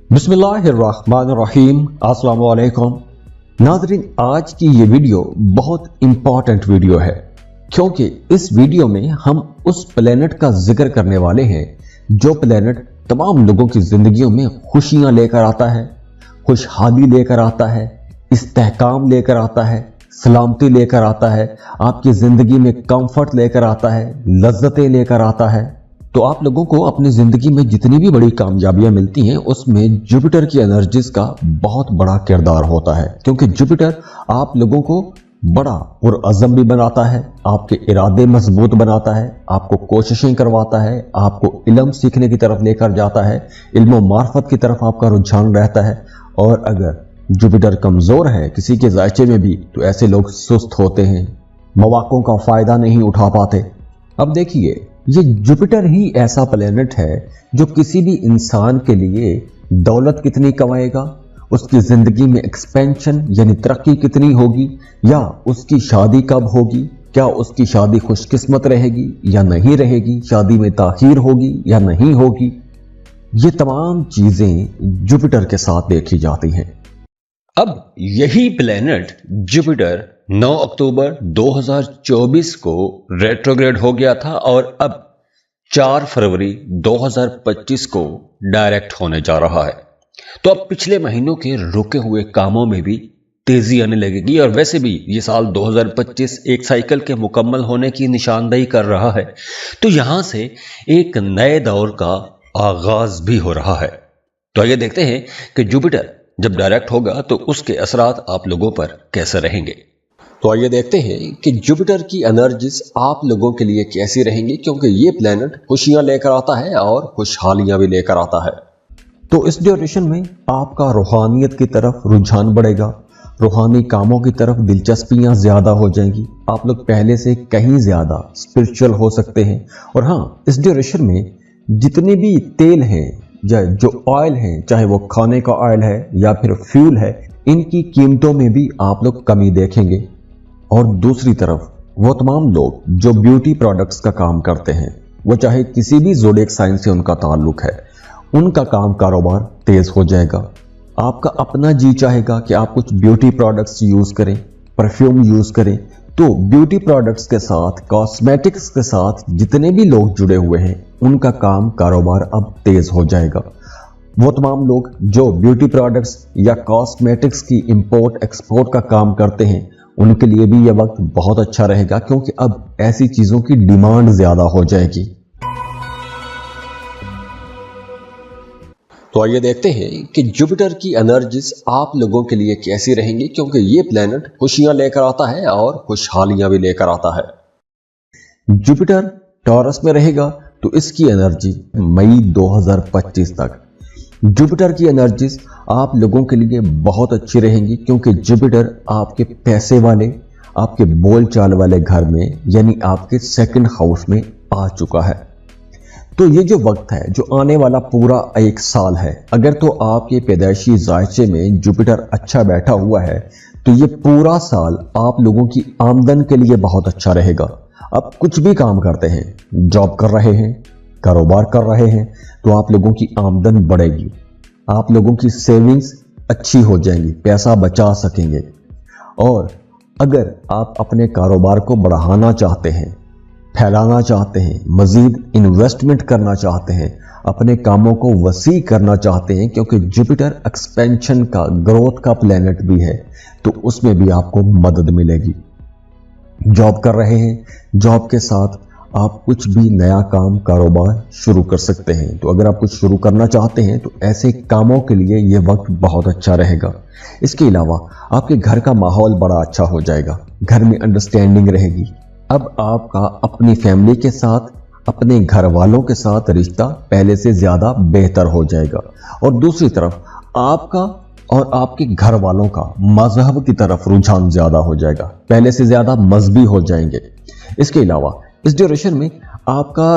बिस्मिल्लाहिर्रहमानिर्रहीम। अस्सलाम वालेकुम नाज़रीन, आज की ये वीडियो बहुत इंपॉर्टेंट वीडियो है क्योंकि इस वीडियो में हम उस प्लेनेट का जिक्र करने वाले हैं जो प्लेनेट तमाम लोगों की जिंदगियों में खुशियां लेकर आता है, खुशहाली लेकर आता है, इस्तेहकाम लेकर आता है, सलामती लेकर आता है, आपकी जिंदगी में कंफर्ट लेकर आता है, लज्जतें लेकर आता है। तो आप लोगों को अपनी जिंदगी में जितनी भी बड़ी कामयाबियां मिलती हैं उसमें जुपिटर की एनर्जीज का बहुत बड़ा किरदार होता है, क्योंकि जुपिटर आप लोगों को बड़ा पुरअज़म भी बनाता है, आपके इरादे मजबूत बनाता है, आपको कोशिशें करवाता है, आपको इल्म सीखने की तरफ लेकर जाता है, इल्म मार्फत की तरफ आपका रुझान रहता है। और अगर जुपिटर कमजोर है किसी के जायचे में भी तो ऐसे लोग सुस्त होते हैं, मौक़ों का फायदा नहीं उठा पाते। अब देखिए, ये जुपिटर ही ऐसा प्लेनेट है जो किसी भी इंसान के लिए दौलत कितनी कमाएगा, उसकी जिंदगी में एक्सपेंशन यानी तरक्की कितनी होगी, या उसकी शादी कब होगी, क्या उसकी शादी खुशकिस्मत रहेगी या नहीं रहेगी, शादी में ताखीर होगी या नहीं होगी, ये तमाम चीजें जुपिटर के साथ देखी जाती हैं। अब यही प्लेनेट जुपिटर 9 अक्टूबर 2024 को रेट्रोग्रेड हो गया था और अब 4 फरवरी 2025 को डायरेक्ट होने जा रहा है। तो अब पिछले महीनों के रुके हुए कामों में भी तेजी आने लगेगी और वैसे भी ये साल 2025 एक साइकिल के मुकम्मल होने की निशानदेही कर रहा है, तो यहां से एक नए दौर का आगाज भी हो रहा है। तो आइए देखते हैं कि जुपिटर जब डायरेक्ट होगा तो उसके असरात आप लोगों पर कैसे रहेंगे। तो आइए देखते हैं कि जुपिटर की एनर्जीज आप लोगों के लिए कैसी रहेंगी, क्योंकि ये प्लेनेट खुशियां लेकर आता है और खुशहालियां भी लेकर आता है। तो इस ड्यूरेशन में आपका रूहानियत की तरफ रुझान बढ़ेगा, रूहानी कामों की तरफ दिलचस्पियां ज्यादा हो जाएंगी, आप लोग पहले से कहीं ज्यादा स्पिरिचुअल हो सकते हैं। और हाँ, इस ड्यूरेशन में जितने भी तेल हैं या जो ऑयल हैं, चाहे वो खाने का ऑयल है या फिर फ्यूल है, इनकी कीमतों में भी आप लोग कमी देखेंगे। और दूसरी तरफ वो तमाम लोग जो ब्यूटी प्रोडक्ट्स का काम करते हैं, वो चाहे किसी भी ज़ोडिएक साइन से उनका ताल्लुक है, उनका काम कारोबार तेज हो जाएगा। आपका अपना जी चाहेगा कि आप कुछ ब्यूटी प्रोडक्ट्स यूज करें, परफ्यूम यूज करें। तो ब्यूटी प्रोडक्ट्स के साथ, कॉस्मेटिक्स के साथ जितने भी लोग जुड़े हुए हैं उनका काम कारोबार अब तेज हो जाएगा। वो तमाम लोग जो ब्यूटी प्रोडक्ट्स या कॉस्मेटिक्स की इंपोर्ट एक्सपोर्ट का काम करते हैं उनके लिए भी यह वक्त बहुत अच्छा रहेगा, क्योंकि अब ऐसी चीजों की डिमांड ज्यादा हो जाएगी। तो आइए देखते हैं कि जुपिटर की एनर्जीज आप लोगों के लिए कैसी रहेंगी, क्योंकि ये प्लेनेट खुशियां लेकर आता है और खुशहालियां भी लेकर आता है। जुपिटर टॉरस में रहेगा तो इसकी एनर्जी मई 2025 तक। जुपिटर की एनर्जीज आप लोगों के लिए बहुत अच्छी रहेंगी, क्योंकि जुपिटर आपके पैसे वाले, आपके बोलचाल वाले घर में यानी आपके सेकंड हाउस में आ चुका है। तो ये जो वक्त है, जो आने वाला पूरा 1 साल है, अगर तो आपके पैदाइशी जायचे में जुपिटर अच्छा बैठा हुआ है तो ये पूरा साल आप लोगों की आमदन के लिए बहुत अच्छा रहेगा। अब कुछ भी काम करते हैं, जॉब कर रहे हैं, कारोबार कर रहे हैं, तो आप लोगों की आमदन बढ़ेगी, आप लोगों की सेविंग्स अच्छी हो जाएंगी, पैसा बचा सकेंगे। और अगर आप अपने कारोबार को बढ़ाना चाहते हैं, फैलाना चाहते हैं, मजीद इन्वेस्टमेंट करना चाहते हैं, अपने कामों को वसी करना चाहते हैं, क्योंकि जुपिटर एक्सपेंशन का, ग्रोथ का प्लेनेट भी है, तो उसमें भी आपको मदद मिलेगी। जॉब कर रहे हैं, जॉब के साथ आप कुछ भी नया काम, कारोबार शुरू कर सकते हैं। तो अगर आप कुछ शुरू करना चाहते हैं तो ऐसे कामों के लिए यह वक्त बहुत अच्छा रहेगा। इसके अलावा आपके घर का माहौल बड़ा अच्छा हो जाएगा, घर में अंडरस्टैंडिंग रहेगी। अब आपका अपनी फैमिली के साथ, अपने घर वालों के साथ रिश्ता पहले से ज्यादा बेहतर हो जाएगा। और दूसरी तरफ आपका और आपके घर वालों का मजहब की तरफ रुझान ज्यादा हो जाएगा, पहले से ज्यादा मजहबी हो जाएंगे। इसके अलावा इस ड्यूरेशन में आपका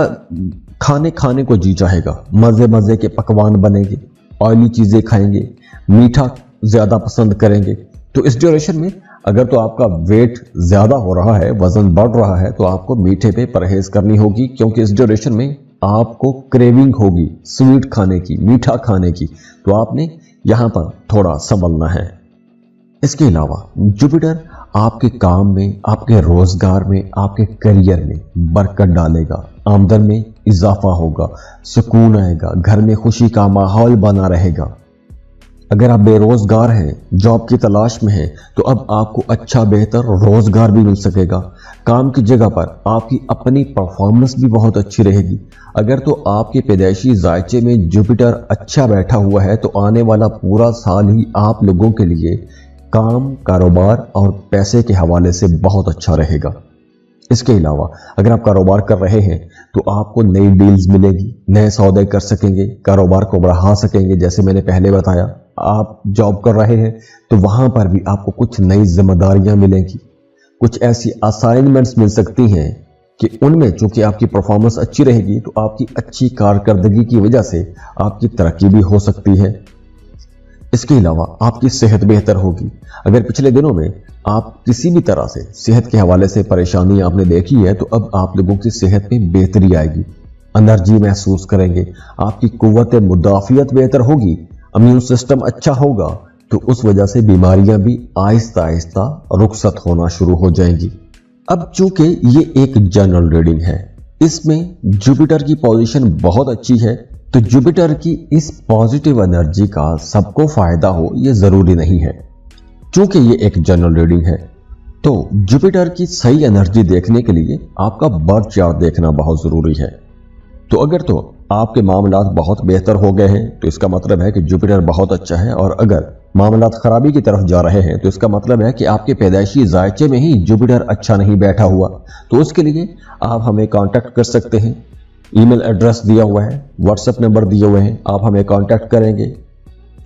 खाने को जी चाहेगा, मजे मजे के पकवान बनेंगे, ऑयली चीजें खाएंगे, मीठा ज्यादा पसंद करेंगे। तो इस ड्यूरेशन में अगर तो आपका वेट ज्यादा हो रहा है, वजन बढ़ रहा है, तो आपको मीठे पे परहेज करनी होगी, क्योंकि इस ड्यूरेशन में آپ کو क्रेविंग होगी स्वीट खाने की, मीठा खाने की, तो आपने यहाँ पर थोड़ा संभलना है। इसके अलावा जुपिटर आपके काम में, आपके रोजगार में, आपके करियर में बरकत डालेगा, आमदन में इजाफा होगा, सुकून आएगा, घर में खुशी का माहौल बना रहेगा। अगर आप बेरोजगार हैं, जॉब की तलाश में हैं, तो अब आपको अच्छा बेहतर रोजगार भी मिल सकेगा। काम की जगह पर आपकी अपनी परफॉर्मेंस भी बहुत अच्छी रहेगी। अगर तो आपके पैदाइशी जायचे में जुपिटर अच्छा बैठा हुआ है तो आने वाला पूरा साल ही आप लोगों के लिए काम, कारोबार और पैसे के हवाले से बहुत अच्छा रहेगा। इसके अलावा अगर आप कारोबार कर रहे हैं तो आपको नई डील्स मिलेगी, नए सौदे कर सकेंगे, कारोबार को बढ़ा सकेंगे। जैसे मैंने पहले बताया, आप जॉब कर रहे हैं तो वहां पर भी आपको कुछ नई जिम्मेदारियां मिलेंगी, कुछ ऐसी असाइनमेंट्स मिल सकती हैं कि उनमें चूंकि आपकी परफॉर्मेंस अच्छी रहेगी तो आपकी अच्छी कारकर्दगी की वजह से आपकी तरक्की भी हो सकती है। इसके अलावा आपकी सेहत बेहतर होगी। अगर पिछले दिनों में आप किसी भी तरह से सेहत के हवाले से परेशानी आपने देखी है तो अब आप लोगों की सेहत में बेहतरी आएगी, एनर्जी महसूस करेंगे, आपकी कुव्वत मुदाफियत बेहतर होगी, इम्यून सिस्टम अच्छा होगा, तो उस वजह से बीमारियां भी आहिस्ता आहिस्ता रुखसत होना शुरू हो जाएंगी। अब चूंकि ये एक जनरल रीडिंग है, इसमें जुपिटर की पोजीशन बहुत अच्छी है, तो जुपिटर की इस पॉजिटिव एनर्जी का सबको फायदा हो ये जरूरी नहीं है। चूंकि ये एक जनरल रीडिंग है तो जुपिटर की सही एनर्जी देखने के लिए आपका बर्थ चार्ट देखना बहुत जरूरी है। तो अगर तो आपके मामलात बहुत बेहतर हो गए हैं तो इसका मतलब है कि जुपिटर बहुत अच्छा है, और अगर मामलात खराबी की तरफ जा रहे हैं तो इसका मतलब है कि आपके पैदाइशी जायचे में ही जुपिटर अच्छा नहीं बैठा हुआ। तो उसके लिए आप हमें कांटेक्ट कर सकते हैं, ईमेल एड्रेस दिया हुआ है, व्हाट्सएप नंबर दिए हुए हैं, आप हमें कांटेक्ट करेंगे,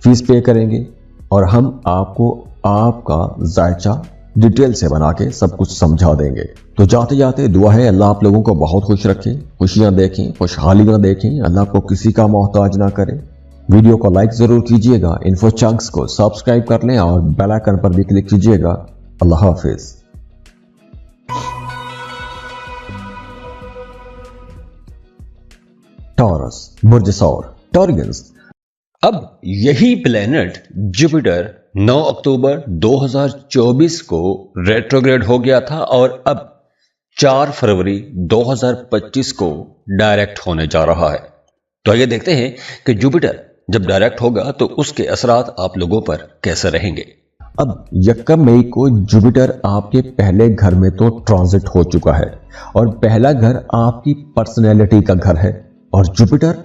फीस पे करेंगे और हम आपको आपका जायचा डिटेल से बना के सब कुछ समझा देंगे। तो जाते जाते दुआ है अल्लाह आप लोगों को बहुत खुश रखे, खुशियां देखें, खुशहालियां देखें, अल्लाह को किसी का मोहताज ना करे। वीडियो को लाइक जरूर कीजिएगा, इन्फो चंक्स को सब्सक्राइब कर लें और बेल आइकन पर भी क्लिक कीजिएगा। अल्लाह हाफिज। टॉरस, बुर्ज सौर, टॉरियंस। अब यही प्लेनेट जुपिटर 9 अक्टूबर 2024 को रेट्रोग्रेड हो गया था और अब 4 फरवरी 2025 को डायरेक्ट होने जा रहा है। तो आइए देखते हैं कि जुपिटर जब डायरेक्ट होगा तो उसके असरात आप लोगों पर कैसे रहेंगे। अब 1 मई को जुपिटर आपके पहले घर में तो ट्रांजिट हो चुका है और पहला घर आपकी पर्सनैलिटी का घर है, और जुपिटर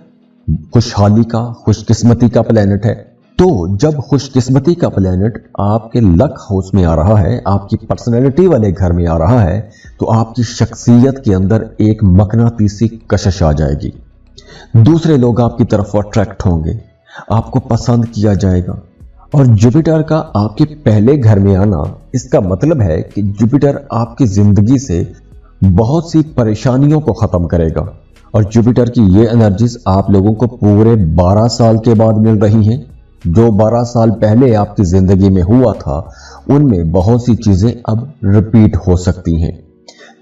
खुशहाली का, खुशकिस्मती का प्लेनेट है। तो जब खुशकिस्मती का प्लेनेट आपके लक हाउस में आ रहा है, आपकी पर्सनैलिटी वाले घर में आ रहा है, तो आपकी शख्सियत के अंदर एक मकनातीसी कशिश आ जाएगी। दूसरे लोग आपकी तरफ अट्रैक्ट होंगे, आपको पसंद किया जाएगा। और जुपिटर का आपके पहले घर में आना, इसका मतलब है कि जुपिटर आपकी जिंदगी से बहुत सी परेशानियों को खत्म करेगा। और जुपिटर की ये एनर्जीज आप लोगों को पूरे 12 साल के बाद मिल रही हैं। जो 12 साल पहले आपकी जिंदगी में हुआ था उनमें बहुत सी चीजें अब रिपीट हो सकती हैं।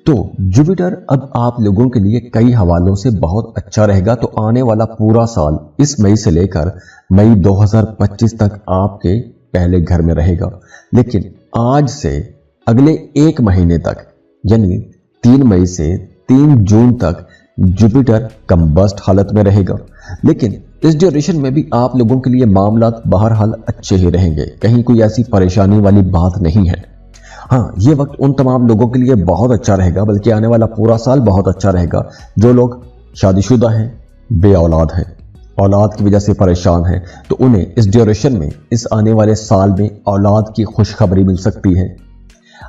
तो जुपिटर अब आप लोगों के लिए कई हवालों से बहुत अच्छा रहेगा। तो आने वाला पूरा साल इस मई से लेकर मई 2025 तक आपके पहले घर में रहेगा, लेकिन आज से अगले 1 महीने तक यानी 3 मई से 3 जून तक जुपिटर कंबस्ट हालत में रहेगा। लेकिन इस ड्यूरेशन में भी आप लोगों के लिए मामलात बहरहाल अच्छे ही रहेंगे, कहीं कोई ऐसी परेशानी वाली बात नहीं है। हाँ, ये वक्त उन तमाम लोगों के लिए बहुत अच्छा रहेगा, बल्कि आने वाला पूरा साल बहुत अच्छा रहेगा जो लोग शादीशुदा हैं, बे औलाद हैं, औलाद की वजह से परेशान हैं, तो उन्हें इस ड्यूरेशन में, इस आने वाले साल में औलाद की खुशखबरी मिल सकती है।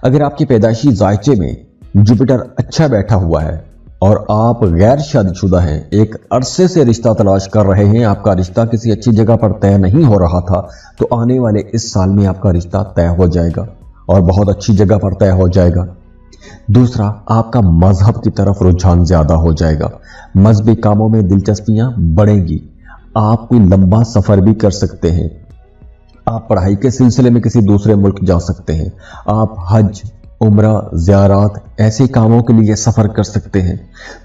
अगर आपके पैदाइशी जायचे में जुपिटर अच्छा बैठा हुआ है और आप गैर शादीशुदा हैं, एक अरसे से रिश्ता तलाश कर रहे हैं, आपका रिश्ता किसी अच्छी जगह पर तय नहीं हो रहा था, तो आने वाले इस साल में आपका रिश्ता तय हो जाएगा और बहुत अच्छी जगह पर तय हो जाएगा। दूसरा, आपका मजहब की तरफ रुझान ज्यादा हो जाएगा, मजहबी कामों में दिलचस्पियां बढ़ेंगी, आप कोई लंबा सफर भी कर सकते हैं, आप पढ़ाई के सिलसिले में किसी दूसरे मुल्क जा सकते हैं, आप हज, उम्रा, ज़ियारात, ऐसे कामों के लिए सफ़र कर सकते हैं।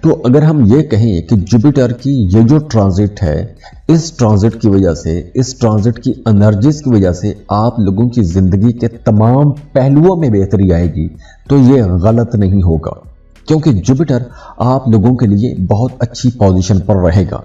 तो अगर हम ये कहें कि जुपिटर की ये जो ट्रांजिट है, इस ट्रांजिट की वजह से, इस ट्रांजिट की एनर्जीज की वजह से आप लोगों की ज़िंदगी के तमाम पहलुओं में बेहतरी आएगी, तो ये गलत नहीं होगा, क्योंकि जुपिटर आप लोगों के लिए बहुत अच्छी पोजीशन पर रहेगा।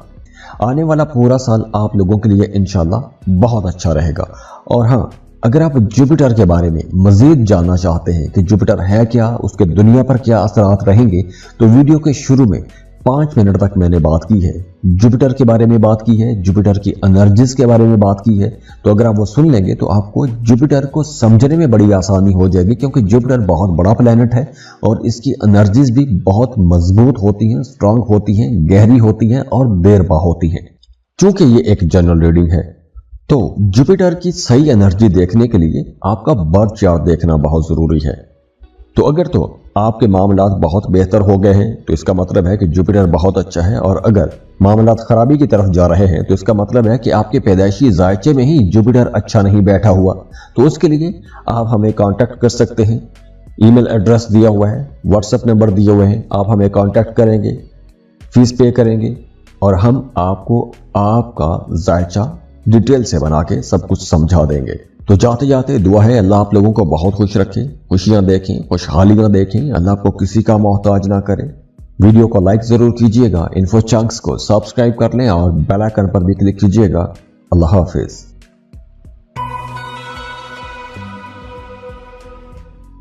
आने वाला पूरा साल आप लोगों के लिए इंशाल्लाह बहुत अच्छा रहेगा। और हाँ, अगर आप जुपिटर के बारे में मज़ीद जानना चाहते हैं कि जुपिटर है क्या, उसके दुनिया पर क्या असरात रहेंगे, तो वीडियो के शुरू में 5 मिनट तक मैंने बात की है, जुपिटर के बारे में बात की है, जुपिटर की एनर्जीज के बारे में बात की है। तो अगर आप वो सुन लेंगे तो आपको जुपिटर को समझने में बड़ी आसानी हो जाएगी, क्योंकि जुपिटर बहुत बड़ा प्लैनेट है और इसकी एनर्जीज भी बहुत मजबूत होती हैं, स्ट्रांग होती हैं, गहरी होती हैं और देरपा होती हैं। चूंकि ये एक जनरल रीडिंग है, तो जुपिटर की सही एनर्जी देखने के लिए आपका बर्थ चार्ट देखना बहुत जरूरी है। तो अगर तो आपके मामलात बहुत बेहतर हो गए हैं तो इसका मतलब है कि जुपिटर बहुत अच्छा है, और अगर मामलात खराबी की तरफ जा रहे हैं तो इसका मतलब है कि आपके पैदाइशी जायचे में ही जुपिटर अच्छा नहीं बैठा हुआ। तो उसके लिए आप हमें कांटेक्ट कर सकते हैं, ईमेल एड्रेस दिया हुआ है, व्हाट्सएप नंबर दिए हुए हैं, आप हमें कांटेक्ट करेंगे, फीस पे करेंगे और हम आपको आपका जायचा डिटेल से बना के सब कुछ समझा देंगे। तो जाते जाते दुआ है अल्लाह आप लोगों को बहुत खुश रखे, खुशियां देखें, खुशहालियां देखें, अल्लाह आपको किसी का मोहताज ना करे। वीडियो को लाइक जरूर कीजिएगा, इन्फो चंक्स को सब्सक्राइब कर लें और बेल आइकन पर भी क्लिक कीजिएगा। अल्लाह हाफिज।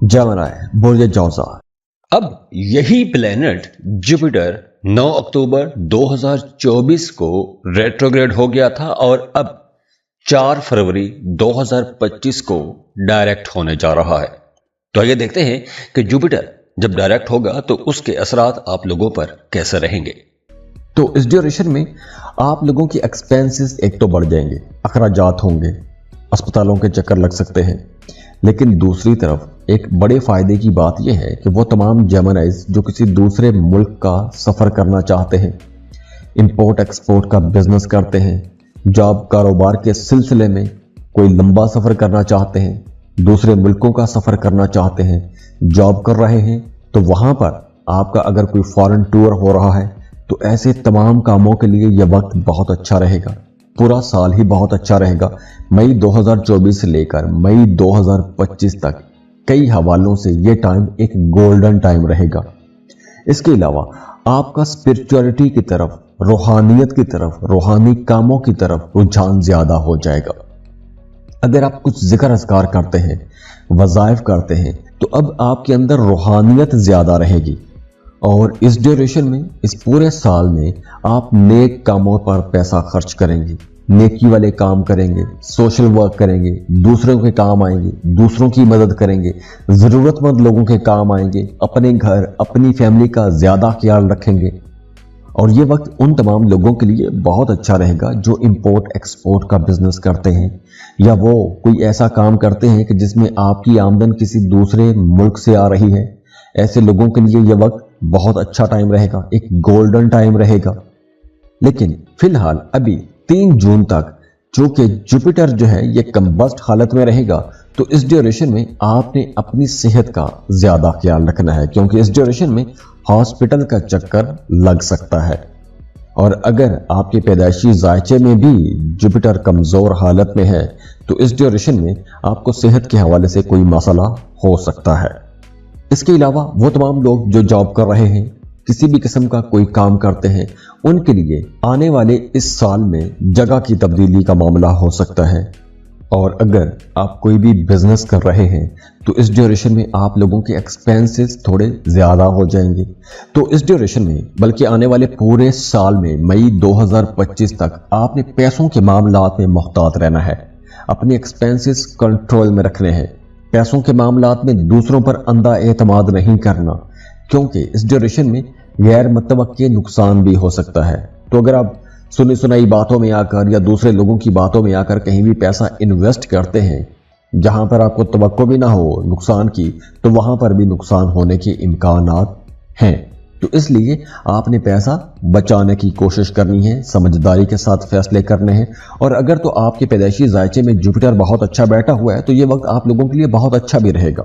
जेमिनी, बुर्ज जौज़ा। अब यही प्लेनेट जुपिटर 9 अक्टूबर 2024 को रेट्रोग्रेड हो गया था और अब 4 फरवरी 2025 को डायरेक्ट होने जा रहा है। तो आइए देखते हैं कि जुपिटर जब डायरेक्ट होगा तो उसके असरात आप लोगों पर कैसे रहेंगे। तो इस ड्यूरेशन में आप लोगों की एक्सपेंसेस एक तो बढ़ जाएंगे, अखराजात होंगे, अस्पतालों के चक्कर लग सकते हैं, लेकिन दूसरी तरफ एक बड़े फायदे की बात यह है कि वो तमाम जेमिनीज जो किसी दूसरे मुल्क का सफ़र करना चाहते हैं, इंपोर्ट एक्सपोर्ट का बिजनेस करते हैं, जॉब कारोबार के सिलसिले में कोई लंबा सफ़र करना चाहते हैं, दूसरे मुल्कों का सफ़र करना चाहते हैं, जॉब कर रहे हैं, तो वहाँ पर आपका अगर कोई फॉरेन टूर हो रहा है तो ऐसे तमाम कामों के लिए यह वक्त बहुत अच्छा रहेगा। पूरा साल ही बहुत अच्छा रहेगा। मई 2024 से लेकर मई 2025 तक कई हवालों से ये टाइम एक गोल्डन टाइम रहेगा। इसके अलावा आपका स्पिरिचुअलिटी की तरफ, रूहानियत की तरफ, रूहानी कामों की तरफ रुझान ज्यादा हो जाएगा। अगर आप कुछ जिक्र अज़कार करते हैं, वज़ाइफ करते हैं, तो अब आपके अंदर रूहानियत ज्यादा रहेगी। और इस ड्यूरेशन में, इस पूरे साल में आप नेक कामों पर पैसा खर्च करेंगे, नेकी वाले काम करेंगे, सोशल वर्क करेंगे, दूसरों के काम आएंगे, दूसरों की मदद करेंगे, ज़रूरतमंद लोगों के काम आएंगे, अपने घर, अपनी फैमिली का ज़्यादा ख्याल रखेंगे। और ये वक्त उन तमाम लोगों के लिए बहुत अच्छा रहेगा जो इंपोर्ट एक्सपोर्ट का बिजनेस करते हैं, या वो कोई ऐसा काम करते हैं कि जिसमें आपकी आमदन किसी दूसरे मुल्क से आ रही है। ऐसे लोगों के लिए यह वक्त बहुत अच्छा टाइम रहेगा, एक गोल्डन टाइम रहेगा। लेकिन फिलहाल अभी 3 जून तक चूंकि जुपिटर जो है ये कंबस्ट हालत में रहेगा, तो इस ड्यूरेशन में आपने अपनी सेहत का ज्यादा ख्याल रखना है, क्योंकि इस ड्यूरेशन में हॉस्पिटल का चक्कर लग सकता है। और अगर आपके पैदाइशी जायचे में भी जुपिटर कमजोर हालत में है तो इस ड्यूरेशन में आपको सेहत के हवाले से कोई मसला हो सकता है। इसके अलावा वो तमाम लोग जो जॉब कर रहे हैं, किसी भी किस्म का कोई काम करते हैं, उनके लिए आने वाले इस साल में जगह की तब्दीली का मामला हो सकता है। और अगर आप कोई भी बिजनेस कर रहे हैं तो इस ड्यूरेशन में आप लोगों के एक्सपेंसेस थोड़े ज़्यादा हो जाएंगे। तो इस ड्यूरेशन में, बल्कि आने वाले पूरे साल में मई 2025 तक आपने पैसों के मामलात में मुहतात रहना है, अपने एक्सपेंसेस कंट्रोल में रखने हैं, पैसों के मामलात में दूसरों पर अंधा एतमाद नहीं करना, क्योंकि इस ड्यूरेशन में गैर मुतवक्के नुकसान भी हो सकता है। तो अगर आप सुनी सुनाई बातों में आकर या दूसरे लोगों की बातों में आकर कहीं भी पैसा इन्वेस्ट करते हैं जहां पर आपको तवक्को भी ना हो नुकसान की, तो वहां पर भी नुकसान होने के इम्कानात हैं। तो इसलिए आपने पैसा बचाने की कोशिश करनी है, समझदारी के साथ फैसले करने हैं। और अगर तो आपके पैदाइशी जायचे में जुपिटर बहुत अच्छा बैठा हुआ है तो ये वक्त आप लोगों के लिए बहुत अच्छा भी रहेगा।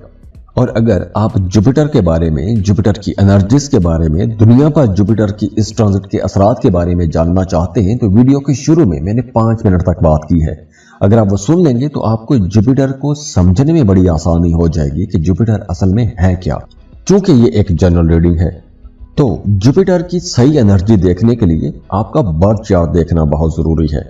اور اگر آپ جوپیٹر کے بارے میں، جوپیٹر کی انرجیز کے بارے میں، دنیا پر جوپیٹر کی اس ٹرانزٹ کے اثرات کے بارے میں جاننا چاہتے ہیں تو ویڈیو کے شروع میں نے 5 منٹ تک بات کی ہے۔ اگر آپ وہ سن لیں گے تو آپ کو جوپیٹر کو سمجھنے میں بڑی آسانی ہو جائے گی کہ جوپیٹر اصل میں ہے کیا۔ چونکہ یہ ایک جنرل ریڈنگ ہے تو جوپیٹر کی صحیح انرجی دیکھنے کے لیے آپ کا برتھ چارٹ دیکھنا بہت ضروری ہے۔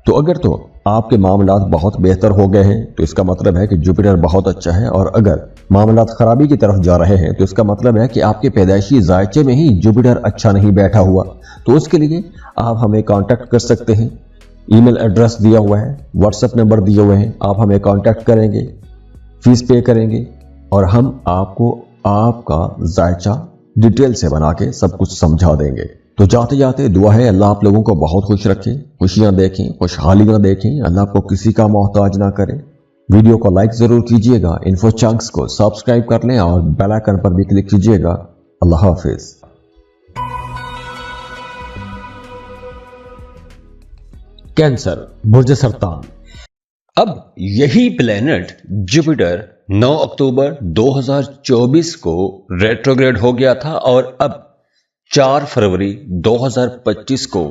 تو اگر تو آپ کے معاملات بہت بہتر ہو گئے ہیں تو اس کا مطلب ہے کہ جوپیٹر بہت اچھا ہے، اور اگر معاملات خرابی کی طرف جا رہے ہیں تو اس کا مطلب ہے کہ آپ کے پیدائشی ذائچے میں ہی جوپیٹر اچھا نہیں بیٹھا ہوا۔ تو اس کے لیے آپ ہمیں کانٹیکٹ کر سکتے ہیں، ای میل ایڈریس دیا ہوا ہے، واٹس ایپ نمبر دیے ہوئے ہیں، آپ ہمیں کانٹیکٹ کریں گے، فیس پے کریں گے اور ہم آپ کو آپ کا ذائچہ ڈیٹیل سے بنا کے سب کچھ سمجھا دیں گے۔ تو جاتے جاتے دعا ہے اللہ آپ لوگوں کو بہت خوش رکھے، خوشیاں دیکھیں، خوشحالیاں دیکھیں، اللہ آپ کو کسی کا محتاج نہ کرے۔ ویڈیو کو لائک ضرور کیجئے گا، انفو چنکس کو سبسکرائب کر لیں اور بیل آئیکن پر بھی کلک کیجئے گا۔ اللہ حافظ۔ کینسر، برج سرطان۔ اب یہی پلینٹ جوپیٹر 9 اکتوبر 2024 کو ریٹروگریڈ ہو گیا تھا اور اب 4 فروری 2025 کو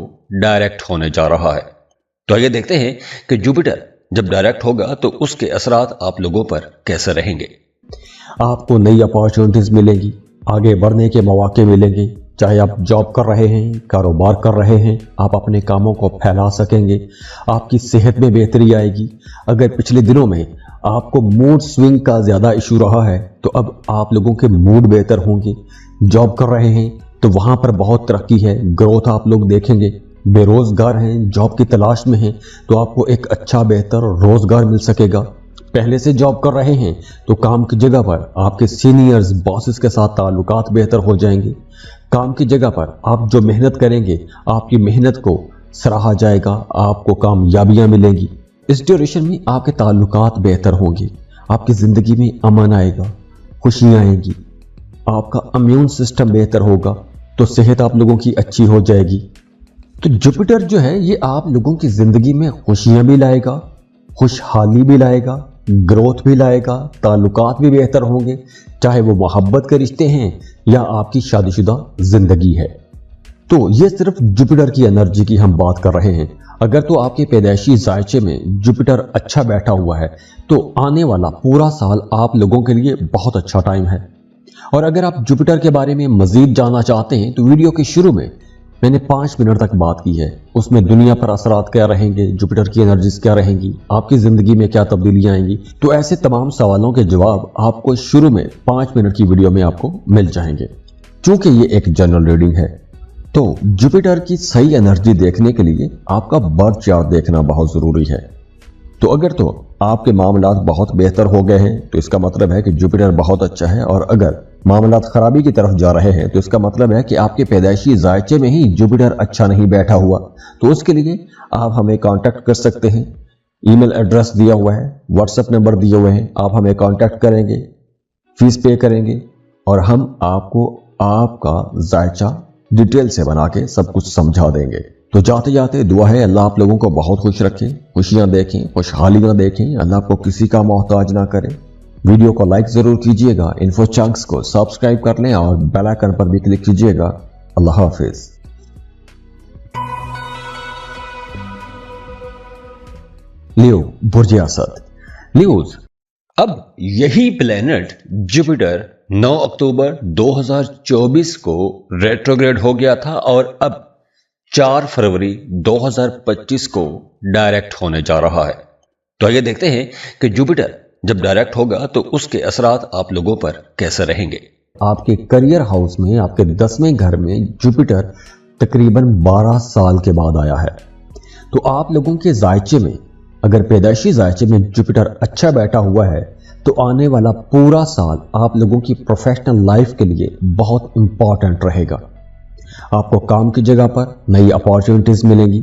ڈائریکٹ ہونے جا رہا ہے۔ تو آئیے دیکھتے ہیں کہ جوپیٹر جب ڈائریکٹ ہوگا تو اس کے اثرات آپ لوگوں پر کیسے رہیں گے۔ آپ کو نئی اپارچونٹیز ملیں گی، آگے بڑھنے کے مواقع ملیں گے، چاہے آپ جاب کر رہے ہیں، کاروبار کر رہے ہیں، آپ اپنے کاموں کو پھیلا سکیں گے، آپ کی صحت میں بہتری آئے گی۔ اگر پچھلے دنوں میں آپ کو موڈ سوئنگ کا زیادہ ایشو رہا ہے تو اب آپ لوگوں کے موڈ بہتر ہوں گے۔ جاب کر رہے ہیں تو وہاں پر بہت ترقی ہے، گروتھ آپ لوگ دیکھیں گے۔ بے روزگار ہیں، جاب کی تلاش میں ہیں تو آپ کو ایک اچھا بہتر روزگار مل سکے گا۔ پہلے سے جاب کر رہے ہیں تو کام کی جگہ پر آپ کے سینئرز، باسز کے ساتھ تعلقات بہتر ہو جائیں گے۔ کام کی جگہ پر آپ جو محنت کریں گے آپ کی محنت کو سراہا جائے گا، آپ کو کامیابیاں ملیں گی۔ اس ڈیوریشن میں آپ کے تعلقات بہتر ہوں گے، آپ کی زندگی میں امن آئے گا، خوشیاں آئیں گی، آپ کا امیون سسٹم بہتر ہوگا تو صحت آپ لوگوں کی اچھی ہو جائے گی۔ تو جوپیٹر جو ہے یہ آپ لوگوں کی زندگی میں خوشیاں بھی لائے گا، خوشحالی بھی لائے گا، گروتھ بھی لائے گا، تعلقات بھی بہتر ہوں گے، چاہے وہ محبت کے رشتے ہیں یا آپ کی شادی شدہ زندگی ہے۔ تو یہ صرف جوپیٹر کی انرجی کی ہم بات کر رہے ہیں۔ اگر تو آپ کے پیدائشی ذائچے میں جوپیٹر اچھا بیٹھا ہوا ہے تو آنے والا پورا سال آپ لوگوں کے لیے بہت اچھا ٹائم ہے۔ اور اگر آپ جوپیٹر کے بارے میں مزید جاننا چاہتے ہیں تو ویڈیو کے شروع میں نے 5 منٹ تک بات کی ہے، اس میں دنیا پر اثرات کیا رہیں گے، جوپیٹر کی انرجیز کیا رہیں گی، آپ کی زندگی میں کیا تبدیلیاں آئیں گی۔ تو ایسے تمام سوالوں کے جواب آپ کو شروع میں 5 منٹ کی ویڈیو میں آپ کو مل جائیں گے۔ چونکہ یہ ایک جنرل ریڈنگ ہے تو جوپیٹر کی صحیح انرجی دیکھنے کے لیے آپ کا برتھ چارٹ دیکھنا بہت ضروری ہے۔ تو اگر تو آپ کے معاملات بہت بہتر ہو گئے ہیں تو اس کا مطلب ہے کہ جوپیٹر بہت اچھا ہے، اور اگر معاملات خرابی کی طرف جا رہے ہیں تو اس کا مطلب ہے کہ آپ کے پیدائشی ذائچے میں ہی جوپیٹر اچھا نہیں بیٹھا ہوا۔ تو اس کے لیے آپ ہمیں کانٹیکٹ کر سکتے ہیں، ای میل ایڈریس دیا ہوا ہے، واٹس ایپ نمبر دیے ہوئے ہیں، آپ ہمیں کانٹیکٹ کریں گے، فیس پے کریں گے اور ہم آپ کو آپ کا ذائچہ ڈیٹیل سے بنا کے سب کچھ سمجھا دیں گے۔ تو جاتے جاتے دعا ہے اللہ آپ لوگوں کو بہت خوش رکھے، خوشیاں دیکھیں، خوشحالیاں دیکھیں، اللہ آپ کو کسی کا محتاج نہ کرے۔ ویڈیو کو لائک ضرور کیجئے گا، انفو چنکس کو سبسکرائب کر لیں اور بیل آئیکن پر بھی کلک کیجئے گا۔ اللہ حافظ۔ لیو، برج اسد۔ لیوز، اب یہی پلینٹ جوپیٹر 9 اکتوبر 2024 کو ریٹروگریڈ ہو گیا تھا اور اب 4 فروری 2025 کو ڈائریکٹ ہونے جا رہا ہے۔ تو آئیے دیکھتے ہیں کہ جوپیٹر جب ڈائریکٹ ہوگا تو اس کے اثرات آپ لوگوں پر کیسے رہیں گے۔ آپ کے کریئر ہاؤس میں، آپ کے 10ویں گھر میں جوپیٹر تقریباً 12 سال کے بعد آیا ہے۔ تو آپ لوگوں کے ذائچے میں اگر پیدائشی ذائچے میں جوپیٹر اچھا بیٹھا ہوا ہے تو آنے والا پورا سال آپ لوگوں کی پروفیشنل لائف کے لیے بہت امپورٹنٹ رہے گا۔ آپ کو کام کی جگہ پر نئی اپارچونٹیز ملیں گی،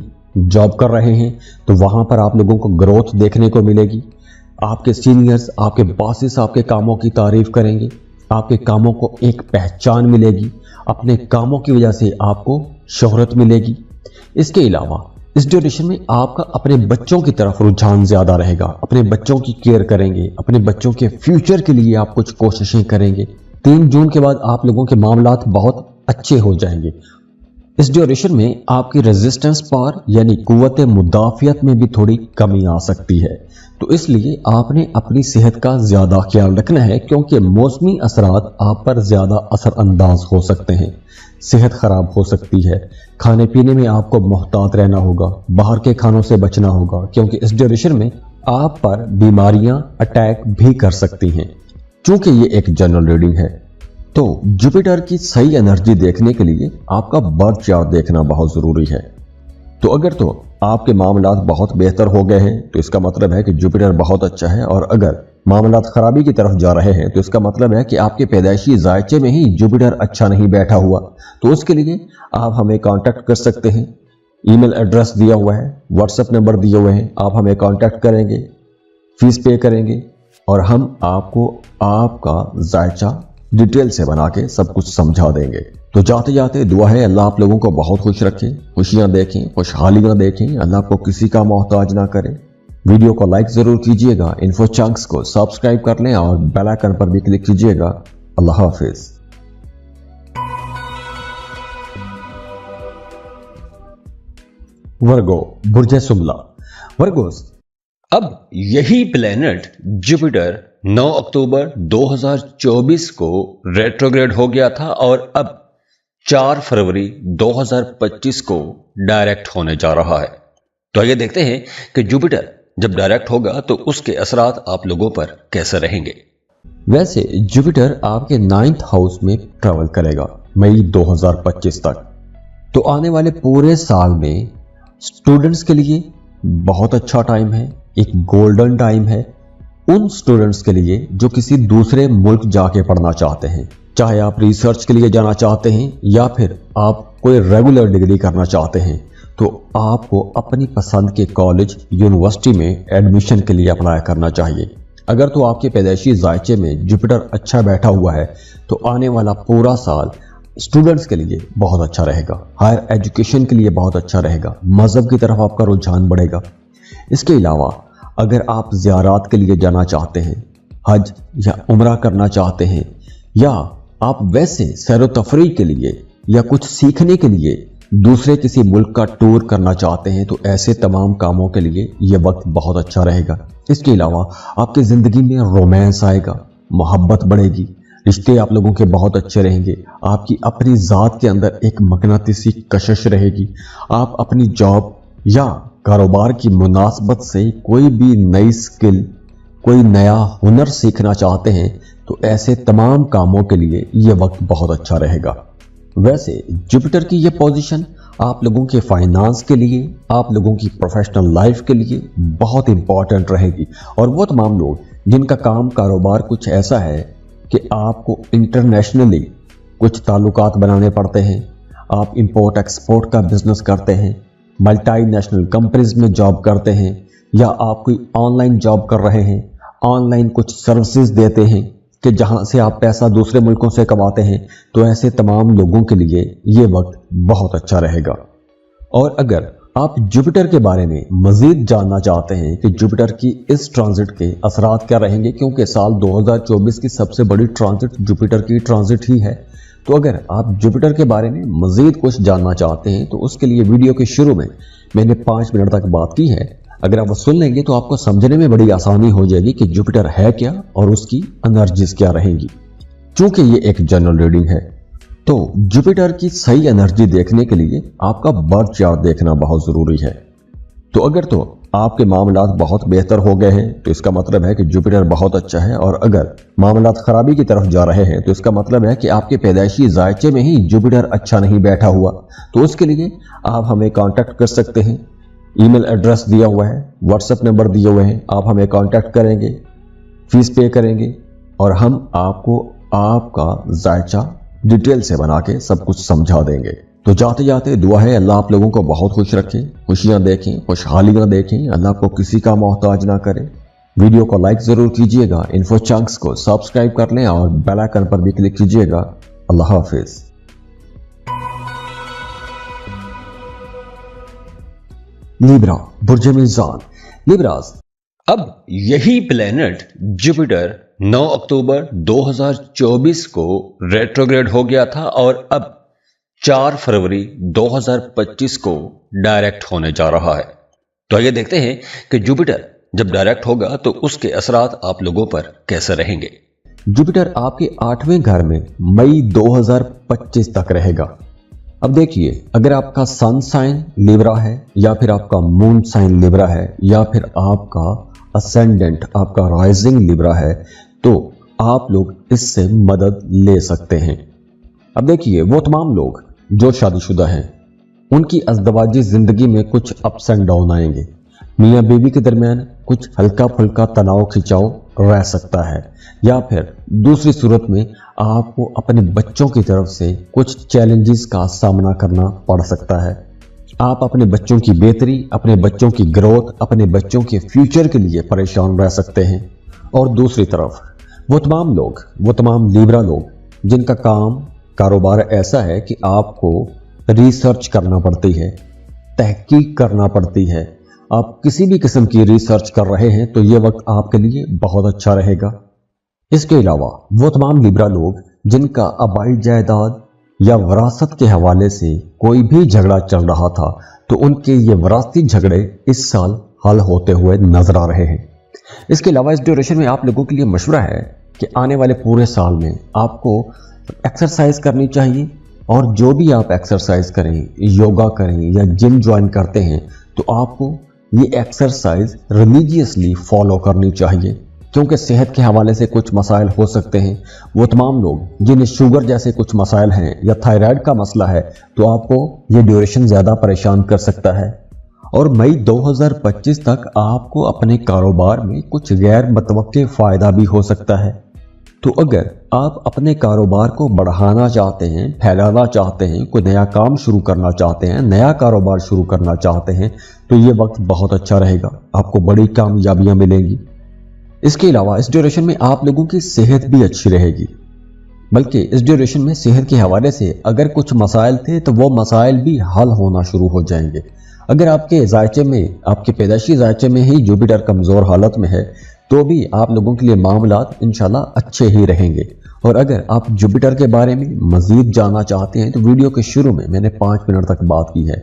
جاب کر رہے ہیں تو وہاں پر آپ لوگوں کو گروتھ دیکھنے کو ملے گی۔ آپ کے سینئرز، آپ کے باسز آپ کے کاموں کی تعریف کریں گے، آپ کے کاموں کو ایک پہچان ملے گی، اپنے کاموں کی وجہ سے آپ کو شہرت ملے گی۔ اس کے علاوہ इस ड्यूरेशन में आपका अपने बच्चों की तरफ रुझान ज्यादा रहेगा, अपने बच्चों की केयर करेंगे, अपने बच्चों के फ्यूचर के लिए आप कुछ कोशिशें करेंगे। 3 जून के बाद आप लोगों के मामलात बहुत अच्छे हो जाएंगे। इस ड्यूरेशन में आपकी रेजिस्टेंस पावर यानी कुव्वत मुदाफियत में भी थोड़ी कमी आ सकती है, तो इसलिए आपने अपनी सेहत का ज्यादा ख्याल रखना है, क्योंकि मौसमी असरात आप पर ज्यादा असर अंदाज हो सकते हैं। सेहत खराब हो सकती है, खाने पीने में आपको मोहतात रहना होगा, बाहर के खानों से बचना होगा, क्योंकि इस ड्यूरेशन में आप पर बीमारियां अटैक भी कर सकती हैं। चूंकि ये एक जनरल रीडिंग है, तो जुपिटर की सही एनर्जी देखने के लिए आपका बर्थ चार्ट देखना बहुत जरूरी है। तो अगर तो आपके मामलात बहुत बेहतर हो गए हैं तो इसका मतलब है कि जुपिटर बहुत अच्छा है, और अगर मामलात खराबी की तरफ जा रहे हैं तो इसका मतलब है कि आपके पैदाइशी जायचे में ही जुपिटर अच्छा नहीं बैठा हुआ। तो उसके लिए आप हमें कांटेक्ट कर सकते हैं। ईमेल एड्रेस दिया हुआ है, व्हाट्सएप नंबर दिए हुए हैं, आप हमें कांटेक्ट करेंगे, फीस पे करेंगे और हम आपको आपका जायचा डिटेल से बना के सब कुछ समझा देंगे। तो जाते जाते दुआ है अल्लाह आप लोगों को बहुत खुश रखे, खुशियां देखें, खुशहालियां देखें, अल्लाह को किसी का मोहताज ना करे। वीडियो को लाइक जरूर कीजिएगा, इन्फो चंक्स को सब्सक्राइब कर लें और बेल आइकन पर भी क्लिक कीजिएगा। अल्लाह हाफिज। वर्गो, बुर्ज सुमला। वर्गोस, अब यही प्लेनेट जुपिटर 9 अक्टूबर 2024 को रेट्रोग्रेड हो गया था और अब 4 फरवरी 2025 को डायरेक्ट होने जा रहा है। तो आइए देखते हैं कि जुपिटर जब डायरेक्ट होगा तो उसके असरात आप लोगों पर कैसे रहेंगे। वैसे जुपिटर आपके 9th हाउस में ट्रेवल करेगा मई 2025 तक। तो आने वाले पूरे साल में स्टूडेंट्स के लिए बहुत अच्छा टाइम है, एक गोल्डन टाइम है उन स्टूडेंट्स के लिए जो किसी दूसरे मुल्क जाके पढ़ना चाहते हैं, चाहे आप रिसर्च के लिए जाना चाहते हैं या फिर आप कोई रेगुलर डिग्री करना चाहते हैं, तो आपको अपनी पसंद के कॉलेज यूनिवर्सिटी में एडमिशन के लिए अप्लाई करना चाहिए। अगर तो आपके पैदाइशी जायचे में जुपिटर अच्छा बैठा हुआ है तो आने वाला पूरा साल स्टूडेंट्स के लिए बहुत अच्छा रहेगा, हायर एजुकेशन के लिए बहुत अच्छा रहेगा, मजहब की तरफ आपका रुझान बढ़ेगा। इसके अलावा अगर आप ज़ियारात के लिए जाना चाहते हैं, हज या उम्रा करना चाहते हैं, या आप वैसे सैर व तफरीह के लिए या कुछ सीखने के लिए दूसरे किसी मुल्क का टूर करना चाहते हैं, तो ऐसे तमाम कामों के लिए ये वक्त बहुत अच्छा रहेगा। इसके अलावा आपकी ज़िंदगी में रोमांस आएगा, मोहब्बत बढ़ेगी, रिश्ते आप लोगों के बहुत अच्छे रहेंगे, आपकी अपनी ज़ात के अंदर एक मकनातीसी कशिश रहेगी। आप अपनी जॉब या कारोबार की मुनासबत से कोई भी नई स्किल, कोई नया हुनर सीखना चाहते हैं, तो ऐसे तमाम कामों के लिए ये वक्त बहुत अच्छा रहेगा। वैसे जुपिटर की ये पोजीशन आप लोगों के फाइनेंस के लिए, आप लोगों की प्रोफेशनल लाइफ के लिए बहुत इंपॉर्टेंट रहेगी। और वो तमाम लोग जिनका काम कारोबार कुछ ऐसा है कि आपको इंटरनेशनली कुछ ताल्लुकात बनाने पड़ते हैं, आप इंपोर्ट एक्सपोर्ट का बिजनेस करते हैं, मल्टी नेशनल कंपनीज में जॉब करते हैं, या आप कोई ऑनलाइन जॉब कर रहे हैं, ऑनलाइन कुछ सर्विसेज देते हैं कि जहां से आप पैसा दूसरे मुल्कों से कमाते हैं, तो ऐसे तमाम लोगों के लिए ये वक्त बहुत अच्छा रहेगा। और अगर आप जुपिटर के बारे में मजीद जानना चाहते हैं कि जुपिटर की इस ट्रांजिट के असरात क्या रहेंगे, क्योंकि साल 2024 की सबसे बड़ी ट्रांजिट जुपिटर की ट्रांजिट ही है, तो अगर आप जुपिटर के बारे में मजीद कुछ जानना चाहते हैं तो उसके लिए वीडियो के शुरू में मैंने 5 मिनट तक बात की है। अगर आप वो सुन लेंगे तो आपको समझने में बड़ी आसानी हो जाएगी कि जुपिटर है क्या और उसकी एनर्जीज क्या रहेंगी। चूंकि ये एक जनरल रीडिंग है, तो जुपिटर की सही एनर्जी देखने के लिए आपका बर्थ चार्ट देखना बहुत जरूरी है। तो अगर तो आपके मामलात बहुत बेहतर हो गए हैं तो इसका मतलब है कि जुपिटर बहुत अच्छा है, और अगर मामलात खराबी की तरफ जा रहे हैं तो इसका मतलब है कि आपके पैदाइशी जायचे में ही जुपिटर अच्छा नहीं बैठा हुआ। तो उसके लिए आप हमें कांटेक्ट कर सकते हैं। ईमेल एड्रेस दिया हुआ है, व्हाट्सएप नंबर दिए हुए हैं, आप हमें कांटेक्ट करेंगे, फीस पे करेंगे और हम आपको आपका जायचा डिटेल से बना के सब कुछ समझा देंगे। तो जाते जाते दुआ है अल्लाह आप लोगों को बहुत खुश रखे, खुशियां देखें, खुशहालियां देखें, अल्लाह को किसी का मोहताज ना करे। वीडियो को लाइक जरूर कीजिएगा, इन्फो चंक्स को सब्सक्राइब कर लें और बेल आइकन पर भी क्लिक कीजिएगा। अल्लाह हाफिज। लिब्रा बुर्ज मीज़ान। लिब्रास, अब यही प्लेनेट जुपिटर 9 अक्टूबर 2024 को रेट्रोग्रेड हो गया था और अब 4 फरवरी 2025 को डायरेक्ट होने जा रहा है। तो आइए देखते हैं कि जुपिटर जब डायरेक्ट होगा तो उसके असरात आप लोगों पर कैसे रहेंगे। जुपिटर आपके 8वें घर में मई 2025 तक रहेगा। अब देखिए, अगर आपका सन साइन लिब्रा है या फिर आपका मून साइन लिब्रा है या फिर आपका असेंडेंट आपका राइजिंग लिब्रा है तो आप लोग इससे मदद ले सकते हैं। अब देखिए, वो तमाम लोग जो शादीशुदा हैं उनकी अज़दवाजी जिंदगी में कुछ अप्स एंड डाउन आएंगे। मियाँ बीवी के दरमियान कुछ हल्का फुल्का तनाव खिंचाव रह सकता है या फिर दूसरी सूरत में आपको अपने बच्चों की तरफ से कुछ चैलेंजेस का सामना करना पड़ सकता है। आप अपने बच्चों की बेहतरी, अपने बच्चों की ग्रोथ, अपने बच्चों के फ्यूचर के लिए परेशान रह सकते हैं। और दूसरी तरफ वो तमाम लिब्रा लोग जिनका कारोबार ऐसा है कि आपको रिसर्च करना पड़ती है, तहकीक करना पड़ती है, आप किसी भी किस्म की रिसर्च कर रहे हैं तो ये वक्त आपके लिए बहुत अच्छा रहेगा। इसके अलावा वो तमाम लिब्रा लोग जिनका आबाई जायदाद या विरासत के हवाले से कोई भी झगड़ा चल रहा था तो उनके ये विरासती झगड़े इस साल हल होते हुए नजर आ रहे हैं। इसके अलावा इस ड्यूरेशन में आप लोगों के लिए मशवरा है कि आने वाले पूरे साल में आपको एक्सरसाइज करनी चाहिए और जो भी आप एक्सरसाइज करें, योगा करें या जिम ज्वाइन करते हैं तो आपको ये एक्सरसाइज रिलीजियसली फॉलो करनी चाहिए क्योंकि सेहत के हवाले से कुछ मसाइल हो सकते हैं। वो तमाम लोग जिन्हें शुगर जैसे कुछ मसाइल हैं या थायराइड का मसला है तो आपको ये ड्यूरेशन ज़्यादा परेशान कर सकता है। और मई 2025 तक आपको अपने कारोबार में कुछ गैर मुतवक्के फ़ायदा भी हो सकता है। तो अगर आप अपने कारोबार को बढ़ाना चाहते हैं, फैलाना चाहते हैं, कोई नया काम शुरू करना चाहते हैं, नया कारोबार शुरू करना चाहते हैं तो ये वक्त बहुत अच्छा रहेगा, आपको बड़ी कामयाबियां मिलेंगी। इसके अलावा इस ड्यूरेशन में आप लोगों की सेहत भी अच्छी रहेगी, बल्कि इस ड्यूरेशन में सेहत के हवाले से अगर कुछ मसाइल थे तो वो मसाइल भी हल होना शुरू हो जाएंगे। अगर आपके जायचे में, आपके पैदाइशी जायचे में ही जुपिटर कमज़ोर हालत में है तो भी आप लोगों के लिए मामलात इंशाल्लाह अच्छे ही रहेंगे। और अगर आप जुपिटर के बारे में मज़ीद जानना चाहते हैं तो वीडियो के शुरू में मैंने 5 मिनट तक बात की है,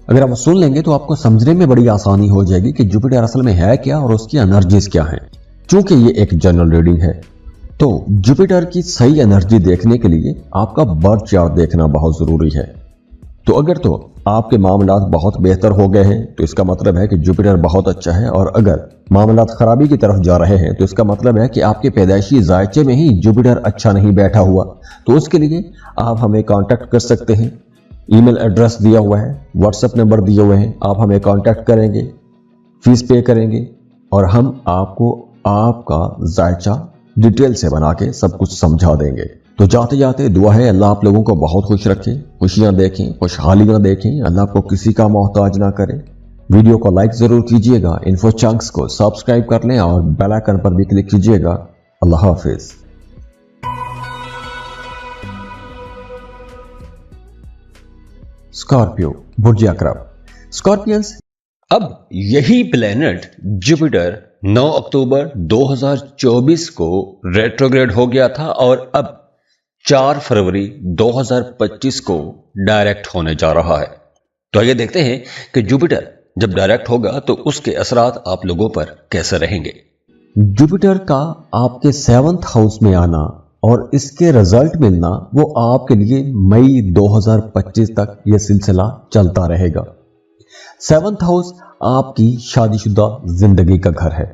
अगर आप सुन लेंगे तो आपको समझने में बड़ी आसानी हो जाएगी कि जुपिटर असल में है क्या और उसकी एनर्जीज क्या हैं। चूंकि ये एक जनरल रीडिंग है तो जुपिटर की सही एनर्जी देखने के लिए आपका बर्थ चार्ट देखना बहुत ज़रूरी है। तो अगर तो आपके मामलात बहुत बेहतर हो गए हैं तो इसका मतलब है कि जुपिटर बहुत अच्छा है, और अगर मामलात खराबी की तरफ जा रहे हैं तो इसका मतलब है कि आपके पैदाइशी जायचे में ही जुपिटर अच्छा नहीं बैठा हुआ। तो उसके लिए आप हमें कांटेक्ट कर सकते हैं, ईमेल एड्रेस दिया हुआ है, व्हाट्सएप नंबर दिए हुए हैं, आप हमें कांटेक्ट करेंगे, फीस पे करेंगे और हम आपको आपका जायचा डिटेल से बना के सब कुछ समझा देंगे। तो जाते जाते दुआ है अल्लाह आप लोगों को बहुत खुश रखे, खुशियां देखें, खुशहालियां देखें, अल्लाह को किसी का मोहताज ना करे। वीडियो को लाइक जरूर कीजिएगा, इन्फो चंक्स को सब्सक्राइब कर लें और बेल आइकन पर भी क्लिक कीजिएगा। अल्लाह हाफिज। स्कॉर्पियो बुर्ज अकरब। स्कॉर्पियंस, अब यही प्लेनेट जुपिटर 9 अक्टूबर 2024 को रेट्रोग्रेड हो गया था और अब 4 फरवरी 2025 को डायरेक्ट होने जा रहा है। तो आइए देखते हैं कि जुपिटर जब डायरेक्ट होगा तो उसके असरात आप लोगों पर कैसे रहेंगे। जुपिटर का आपके 7th हाउस में आना और इसके रिजल्ट मिलना वो आपके लिए मई 2025 तक यह सिलसिला चलता रहेगा। 7th हाउस आपकी शादीशुदा जिंदगी का घर है।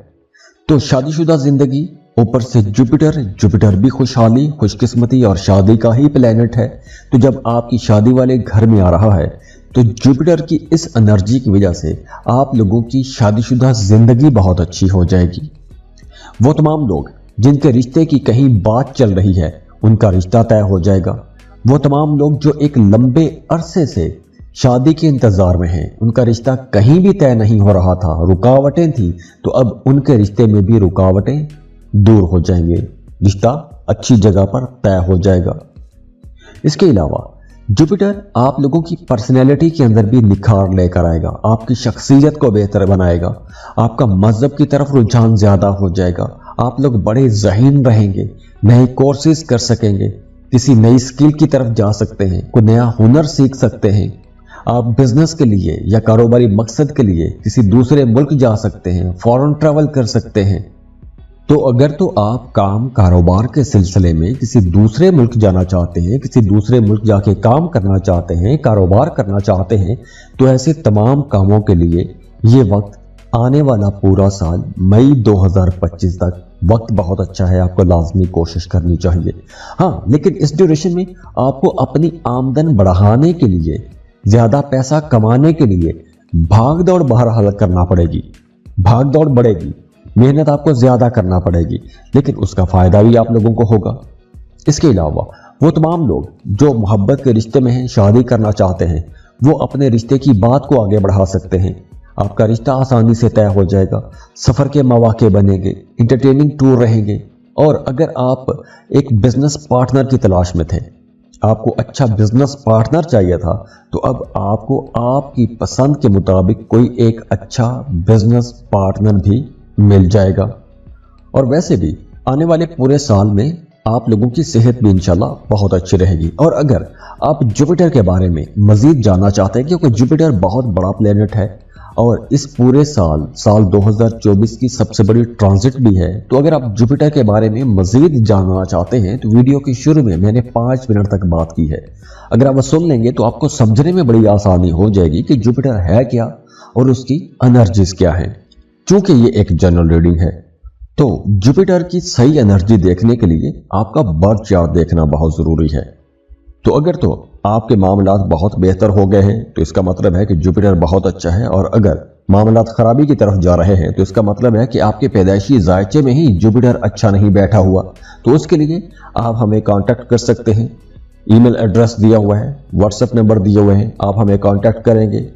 तो शादीशुदा जिंदगी ऊपर से जुपिटर भी खुशहाली, खुशकिस्मती और शादी का ही प्लेनेट है। तो जब आपकी शादी वाले घर में आ रहा है तो जुपिटर की इस एनर्जी की वजह से आप लोगों की शादीशुदा जिंदगी बहुत अच्छी हो जाएगी। वो तमाम लोग जिनके रिश्ते की कहीं बात चल रही है उनका रिश्ता तय हो जाएगा। वो तमाम लोग जो एक लंबे अरसे से शादी के इंतजार में हैं, उनका रिश्ता कहीं भी तय नहीं हो रहा था, रुकावटें थी, तो अब उनके रिश्ते में भी रुकावटें दूर हो जाएंगे, रिश्ता अच्छी जगह पर तय हो जाएगा। इसके अलावा जुपिटर आप लोगों की पर्सनैलिटी के अंदर भी निखार लेकर आएगा, आपकी शख्सियत को बेहतर बनाएगा, आपका मजहब की तरफ रुझान ज्यादा हो जाएगा, आप लोग बड़े ज़हीन रहेंगे, नए कोर्सेज कर सकेंगे, किसी नई स्किल की तरफ जा सकते हैं, कोई नया हुनर सीख सकते हैं, आप बिजनेस के लिए या कारोबारी मकसद के लिए किसी दूसरे मुल्क जा सकते हैं, फॉरेन ट्रैवल कर सकते हैं। तो अगर तो आप काम कारोबार के सिलसिले में किसी दूसरे मुल्क जाना चाहते हैं, किसी दूसरे मुल्क जाके काम करना चाहते हैं, कारोबार करना चाहते हैं, तो ऐसे तमाम कामों के लिए ये वक्त आने वाला पूरा साल मई 2025 तक वक्त बहुत अच्छा है, आपको लाजमी कोशिश करनी चाहिए। हाँ, लेकिन इस ड्यूरेशन में आपको अपनी आमदन बढ़ाने के लिए, ज्यादा पैसा कमाने के लिए भाग दौड़ बहरहाल करना पड़ेगी, भाग दौड़ बढ़ेगी, मेहनत आपको ज्यादा करना पड़ेगी, लेकिन उसका फायदा भी आप लोगों को होगा। इसके अलावा वो तमाम लोग जो मोहब्बत के रिश्ते में हैं, शादी करना चाहते हैं, वो अपने रिश्ते की बात को आगे बढ़ा सकते हैं, आपका रिश्ता आसानी से तय हो जाएगा, सफर के मौके बनेंगे, इंटरटेनिंग टूर रहेंगे। और अगर आप एक बिजनेस पार्टनर की तलाश में थे, आपको अच्छा बिजनेस पार्टनर चाहिए था, तो अब आपको आपकी पसंद के मुताबिक कोई एक अच्छा बिजनेस पार्टनर भी मिल जाएगा। और वैसे भी आने वाले पूरे साल में आप लोगों की सेहत भी इंशाल्लाह बहुत अच्छी रहेगी। और अगर आप जुपिटर के बारे में मजीद जानना चाहते हैं, क्योंकि जुपिटर बहुत बड़ा प्लेनेट है और इस पूरे साल 2024 की सबसे बड़ी ट्रांजिट भी है, तो अगर आप जुपिटर के बारे में मजीद जानना चाहते हैं तो वीडियो के शुरू में मैंने 5 मिनट तक बात की है। अगर आप सुन लेंगे तो आपको समझने में बड़ी आसानी हो जाएगी कि जुपिटर है क्या और उसकी एनर्जीज क्या है। चूंकि ये एक जनरल रीडिंग है, तो जुपिटर की सही एनर्जी देखने के लिए आपका बर्थ चार्ट देखना बहुत जरूरी है। तो अगर तो आपके मामलात बहुत बेहतर हो गए हैं तो इसका मतलब है कि जुपिटर बहुत अच्छा है, और अगर मामलात खराबी की तरफ जा रहे हैं तो इसका मतलब है कि आपके पैदाइशी जायचे में ही जुपिटर अच्छा नहीं बैठा हुआ। तो उसके लिए आप हमें कांटेक्ट कर सकते हैं, ईमेल एड्रेस दिया हुआ है, व्हाट्सएप नंबर दिए हुए हैं, आप हमें कांटेक्ट करेंगे,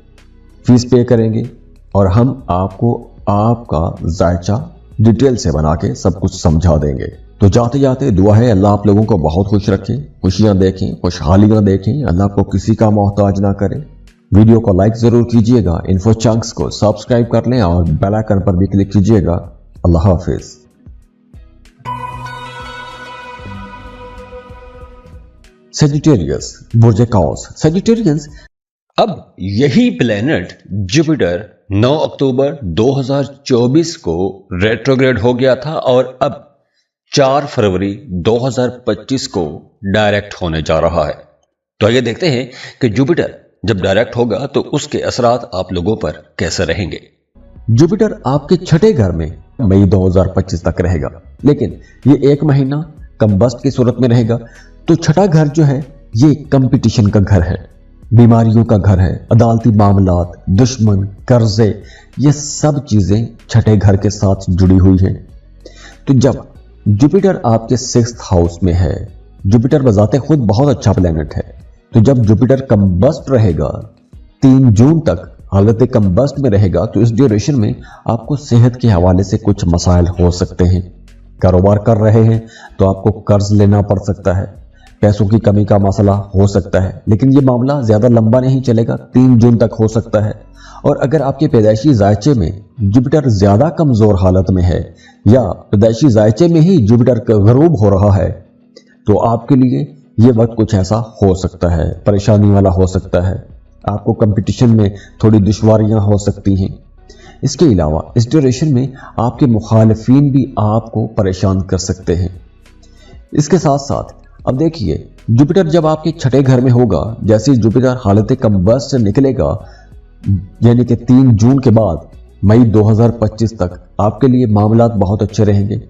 फीस पे करेंगे और हम आपको आपका जायचा डिटेल से बना के सब कुछ समझा देंगे। तो जाते जाते दुआ है अल्लाह आप लोगों को बहुत खुश रखे, खुशियां देखें, खुशहालियां देखें, अल्लाह को किसी का मोहताज ना करे। वीडियो को लाइक जरूर कीजिएगा, इन्फो चंक्स को सब्सक्राइब कर लें और बेल आइकन पर भी क्लिक कीजिएगा। अल्लाह हाफिज। सेजिटेरियस, बुर्ज कौस, सेजिटेरियंस। अब यही प्लेनेट जुपिटर 9 अक्टूबर 2024 को रेट्रोग्रेड हो गया था और अब 4 फरवरी 2025 को डायरेक्ट होने जा रहा है। तो आइए देखते हैं कि जुपिटर जब डायरेक्ट होगा तो उसके असरात आप लोगों पर कैसे रहेंगे। जुपिटर आपके छठे घर में मई 2025 तक रहेगा, लेकिन ये 1 महीना कम्बस्ट की सूरत में रहेगा। तो छठा घर जो है ये कंपटीशन का घर है, बीमारियों का घर है, अदालती मामलात, दुश्मन, कर्जे, ये सब चीजें छठे घर के साथ जुड़ी हुई हैं। तो जब जुपिटर आपके 6th हाउस में है, जुपिटर बजाते खुद बहुत अच्छा प्लेनेट है, तो जब जुपिटर कम्बस्ट रहेगा 3 जून तक हालत कम्बस्ट में रहेगा, तो इस ड्यूरेशन में आपको सेहत के हवाले से कुछ मसाइल हो सकते हैं। कारोबार कर रहे हैं तो आपको कर्ज लेना पड़ सकता है, पैसों की कमी का मसला हो सकता है, लेकिन ये मामला ज्यादा लंबा नहीं चलेगा, 3 जून तक हो सकता है। और अगर आपके पैदाइशी जायचे में जुपिटर ज्यादा कमजोर हालत में है या पैदाइशी जायचे में ही जुपिटर गरूब हो रहा है, तो आपके लिए ये वक्त कुछ ऐसा हो सकता है, परेशानी वाला हो सकता है, आपको कंपटीशन में थोड़ी दुश्वारियां हो सकती हैं। इसके अलावा इस ड्यूरेशन में आपके मुखालिफिन भी आपको परेशान कर सकते हैं। इसके साथ साथ अब देखिए, जुपिटर जब आपके छठे घर में होगा, जैसे जुपिटर हालत कम्बस्ट से निकलेगा, यानी कि 3 जून के बाद मई 2025 तक आपके लिए मामलात बहुत अच्छे रहेंगे,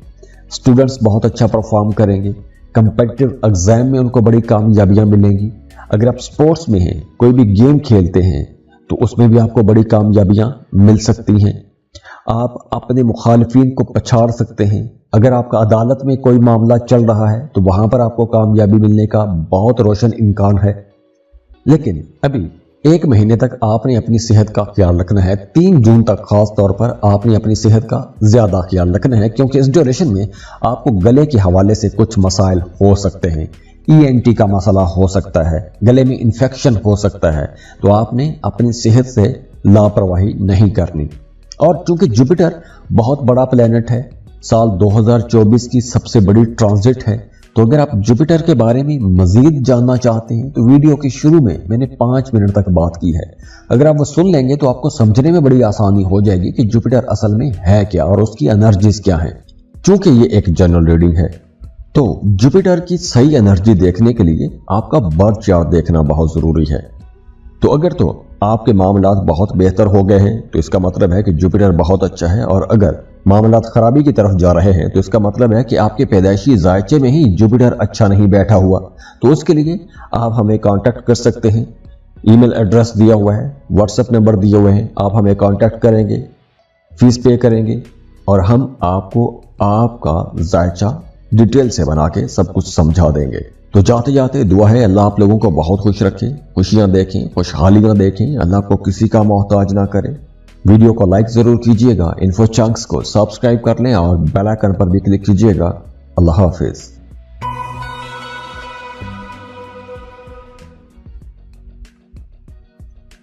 स्टूडेंट्स बहुत अच्छा परफॉर्म करेंगे, कंपेटिटिव एग्जाम में उनको बड़ी कामयाबियां मिलेंगी। अगर आप स्पोर्ट्स में हैं, कोई भी गेम खेलते हैं, तो उसमें भी आपको बड़ी कामयाबियां मिल सकती हैं। आप अपने मुखालिफिन को पछाड़ सकते हैं। अगर आपका अदालत में कोई मामला चल रहा है तो वहां पर आपको कामयाबी मिलने का बहुत रोशन इम्कान है। लेकिन अभी 1 महीने तक आपने अपनी सेहत का ख्याल रखना है। 3 जून तक खास तौर पर आपने अपनी सेहत का ज्यादा ख्याल रखना है, क्योंकि इस ड्यूरेशन में आपको गले के हवाले से कुछ मसाइल हो सकते हैं, ENT का मसला हो सकता है, गले में इन्फेक्शन हो सकता है, तो आपने अपनी सेहत से लापरवाही नहीं करनी। और चूंकि जुपिटर बहुत बड़ा प्लेनेट है, साल 2024 की सबसे बड़ी ट्रांजिट है, तो अगर आप जुपिटर के बारे में मजीद जानना चाहते हैं तो वीडियो के शुरू में मैंने 5 मिनट तक बात की है। अगर आप वो सुन लेंगे तो आपको समझने में बड़ी आसानी हो जाएगी कि जुपिटर असल में है क्या और उसकी एनर्जीज क्या हैं। चूंकि ये एक जनरल रीडिंग है, तो जुपिटर की सही एनर्जी देखने के लिए आपका बर्थ चार्ट देखना बहुत जरूरी है। तो अगर तो आपके मामलात बहुत बेहतर हो गए हैं तो इसका मतलब है कि जुपिटर बहुत अच्छा है, और अगर मामलात खराबी की तरफ जा रहे हैं तो इसका मतलब है कि आपके पैदाइशी जायचे में ही जुपिटर अच्छा नहीं बैठा हुआ। तो उसके लिए आप हमें कांटेक्ट कर सकते हैं। ईमेल एड्रेस दिया हुआ है, व्हाट्सएप नंबर दिए हुए हैं, आप हमें कांटेक्ट करेंगे, फीस पे करेंगे और हम आपको आपका जायचा डिटेल से बना के सब कुछ समझा देंगे। तो जाते जाते दुआ है अल्लाह आप लोगों को बहुत खुश रखे, खुशियां देखें, खुशहालियां देखें, अल्लाह को किसी का मोहताज ना करे। वीडियो को लाइक जरूर कीजिएगा, इन्फो चंक्स को सब्सक्राइब कर लें और बेल आइकन पर भी क्लिक कीजिएगा। अल्लाह हाफिज।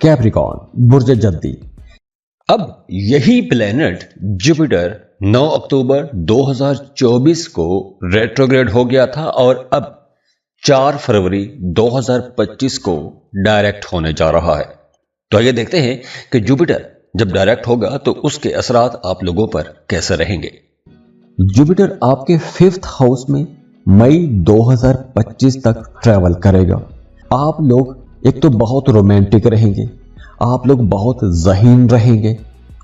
कैप्रिकॉर्न बुर्ज जद्दी। अब यही प्लेनेट जुपिटर 9 अक्टूबर 2024 को रेट्रोग्रेड हो गया था और अब 4 फरवरी 2025 को डायरेक्ट होने जा रहा है। तो आइए देखते हैं कि जुपिटर जब डायरेक्ट होगा तो उसके असरात आप लोगों पर कैसे रहेंगे। जुपिटर आपके 5th हाउस में मई 2025 तक ट्रैवल करेगा। आप लोग एक तो बहुत रोमांटिक रहेंगे, आप लोग बहुत ज़हीन रहेंगे,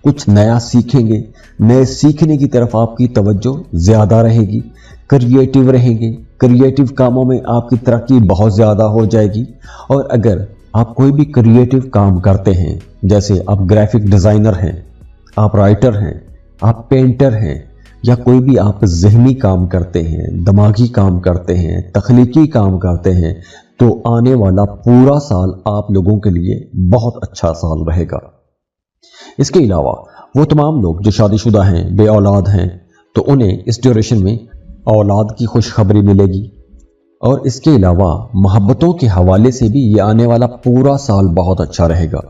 कुछ नया सीखेंगे, नए सीखने की तरफ आपकी तवज्जो ज़्यादा रहेगी, क्रिएटिव रहेंगे, क्रिएटिव कामों में आपकी तरक्की बहुत ज़्यादा हो जाएगी। और अगर आप कोई भी क्रिएटिव काम करते हैं, जैसे आप ग्राफिक डिज़ाइनर हैं, आप राइटर हैं, आप पेंटर हैं, या कोई भी आप ज़हनी काम करते हैं, दिमागी काम करते हैं, तख्लीकी काम करते हैं, तो आने वाला पूरा साल आप लोगों के लिए बहुत अच्छा साल रहेगा। इसके अलावा वो तमाम लोग जो शादीशुदा हैं, बे औलाद हैं, तो उन्हें इस ड्यूरेशन में औलाद की खुशखबरी मिलेगी। और इसके अलावा मोहब्बतों के हवाले से भी ये आने वाला पूरा साल बहुत अच्छा रहेगा।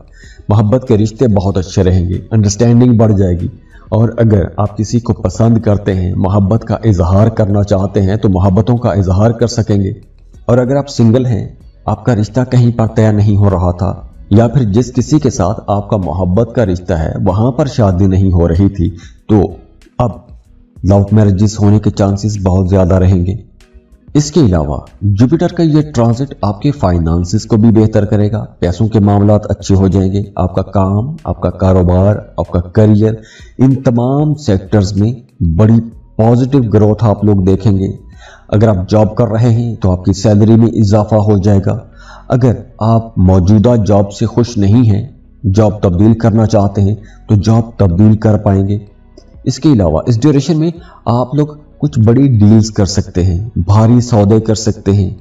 मोहब्बत के रिश्ते बहुत अच्छे रहेंगे, अंडरस्टैंडिंग बढ़ जाएगी। और अगर आप किसी को पसंद करते हैं, मोहब्बत का इजहार करना चाहते हैं, तो मोहब्बतों का इजहार कर सकेंगे। और अगर आप सिंगल हैं, आपका रिश्ता कहीं पर तय नहीं हो रहा था, या फिर जिस किसी के साथ आपका मोहब्बत का रिश्ता है वहां पर शादी नहीं हो रही थी, तो अब लव मैरिजेस होने के चांसेस बहुत ज़्यादा रहेंगे। इसके अलावा जुपिटर का ये ट्रांजिट आपके फाइनेंसेस को भी बेहतर करेगा, पैसों के मामलात अच्छे हो जाएंगे। आपका काम, आपका कारोबार, आपका करियर, इन तमाम सेक्टर्स में बड़ी पॉजिटिव ग्रोथ आप लोग देखेंगे। अगर आप जॉब कर रहे हैं तो आपकी सैलरी में इजाफा हो जाएगा। अगर आप मौजूदा जॉब से खुश नहीं हैं, जॉब तब्दील करना चाहते हैं, तो जॉब तब्दील कर पाएंगे। इसके अलावा इस ड्यूरेशन में आप लोग कुछ बड़ी डील्स कर सकते हैं, भारी सौदे कर सकते हैं,